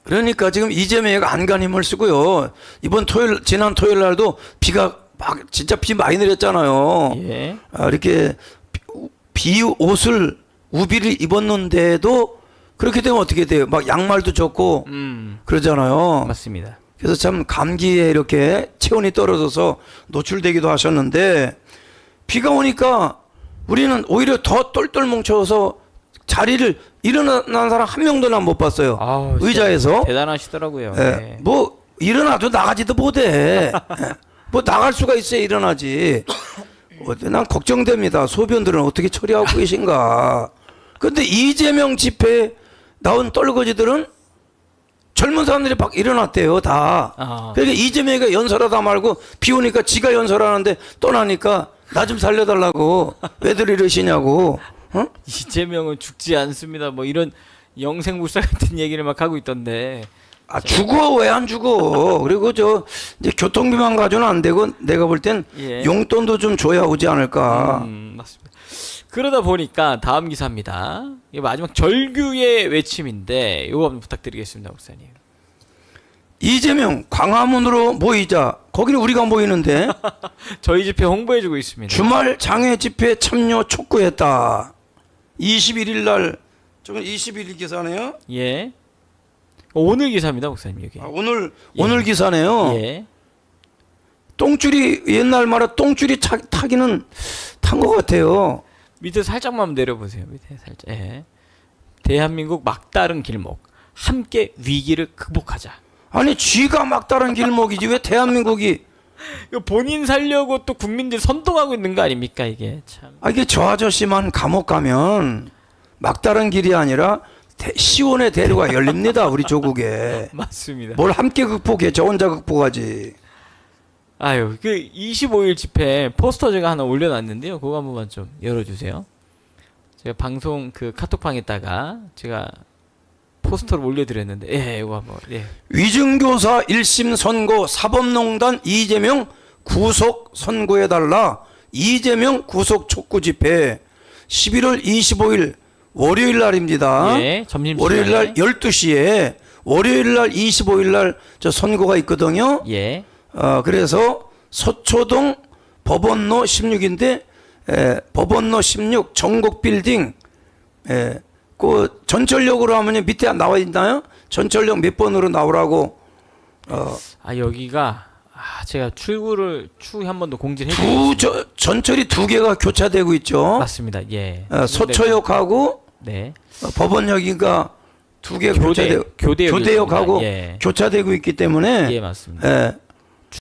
그러니까 지금 이재명이 안간힘을 쓰고요. 이번 토요일, 지난 토요일 날도 비가 막 진짜 비 많이 내렸잖아요. 예. 이렇게 비 옷을 우비를 입었는데도 그렇게 되면 어떻게 돼요? 막 양말도 젖고 그러잖아요. 맞습니다. 그래서 참 감기에 이렇게 체온이 떨어져서 노출되기도 하셨는데, 비가 오니까 우리는 오히려 더 똘똘 뭉쳐서 자리를 일어난 사람 한 명도 난 못 봤어요. 아우, 의자에서. 대단하시더라고요. 예, 네. 뭐 일어나도 나가지도 못해. 뭐 나갈 수가 있어야 일어나지. 난 걱정됩니다. 소변들은 어떻게 처리하고 계신가. 근데 이재명 집회에 나온 떨거지들은 젊은 사람들이 막 일어났대요, 다. 그러니까 이재명이가 연설하다 말고 비 오니까 지가 연설하는데 떠나니까 나 좀 살려달라고 왜들 이러시냐고. 이재명은 죽지 않습니다. 뭐 이런 영생불사 같은 얘기를 막 하고 있던데. 죽어. 왜 안 죽어. 그리고 이제 교통비만 가져는 안 되고 내가 볼 땐 예. 용돈도 좀 줘야 오지 않을까. 맞습니다. 그러다 보니까 다음 기사입니다. 이게 마지막 절규의 외침인데 이거 한번 부탁드리겠습니다, 목사님. 이재명 광화문으로 모이자. 거기는 우리가 모이는데. 저희 집회 홍보해주고 있습니다. 주말 장애 집회 참여 촉구했다. 21일 날. 저건 21일 기사네요. 예. 오늘 기사입니다, 목사님 여기. 오늘 기사네요. 예. 똥줄이 옛날 말에 똥줄이 타기는 탄 것 같아요. 밑에 살짝만 내려보세요. 밑에 살짝. 예. 대한민국 막다른 길목 함께 위기를 극복하자. 아니 쥐가 막다른 길목이지 왜 대한민국이 이거 본인 살려고 또 국민들 선동하고 있는 거 아닙니까 이게 참. 이게 저 아저씨만 감옥 가면 막다른 길이 아니라 시온의 대로가 열립니다. 우리 조국에. 맞습니다. 뭘 함께 극복해. 저 혼자 극복하지. 아유, 그 25일 집회 포스터 제가 하나 올려놨는데요. 그거 한 번만 좀 열어주세요. 제가 방송 그 카톡방에다가 제가 포스터를 올려드렸는데, 예, 이거 한번. 예. 위증교사 1심 선고 사법농단 이재명 구속 선고해달라. 이재명 구속 촉구 집회 11월 25일 월요일 날입니다. 예, 점심시간에. 월요일 날 12시에 월요일 날 25일 날 저 선고가 있거든요. 예. 그래서 서초동 법원로 16인데 법원로 16 전국 빌딩 그 전철역으로 하면 밑에 나와 있나요? 전철역 몇 번으로 나오라고. 여기가 제가 추후에 한 번 더 공지를 해드리겠습니다. 전철이 두 개가 교차되고 있죠. 맞습니다. 예. 서초역하고 네. 법원역인가 두 개가 교대역하고 예. 교차되고 있기 때문에 예, 맞습니다.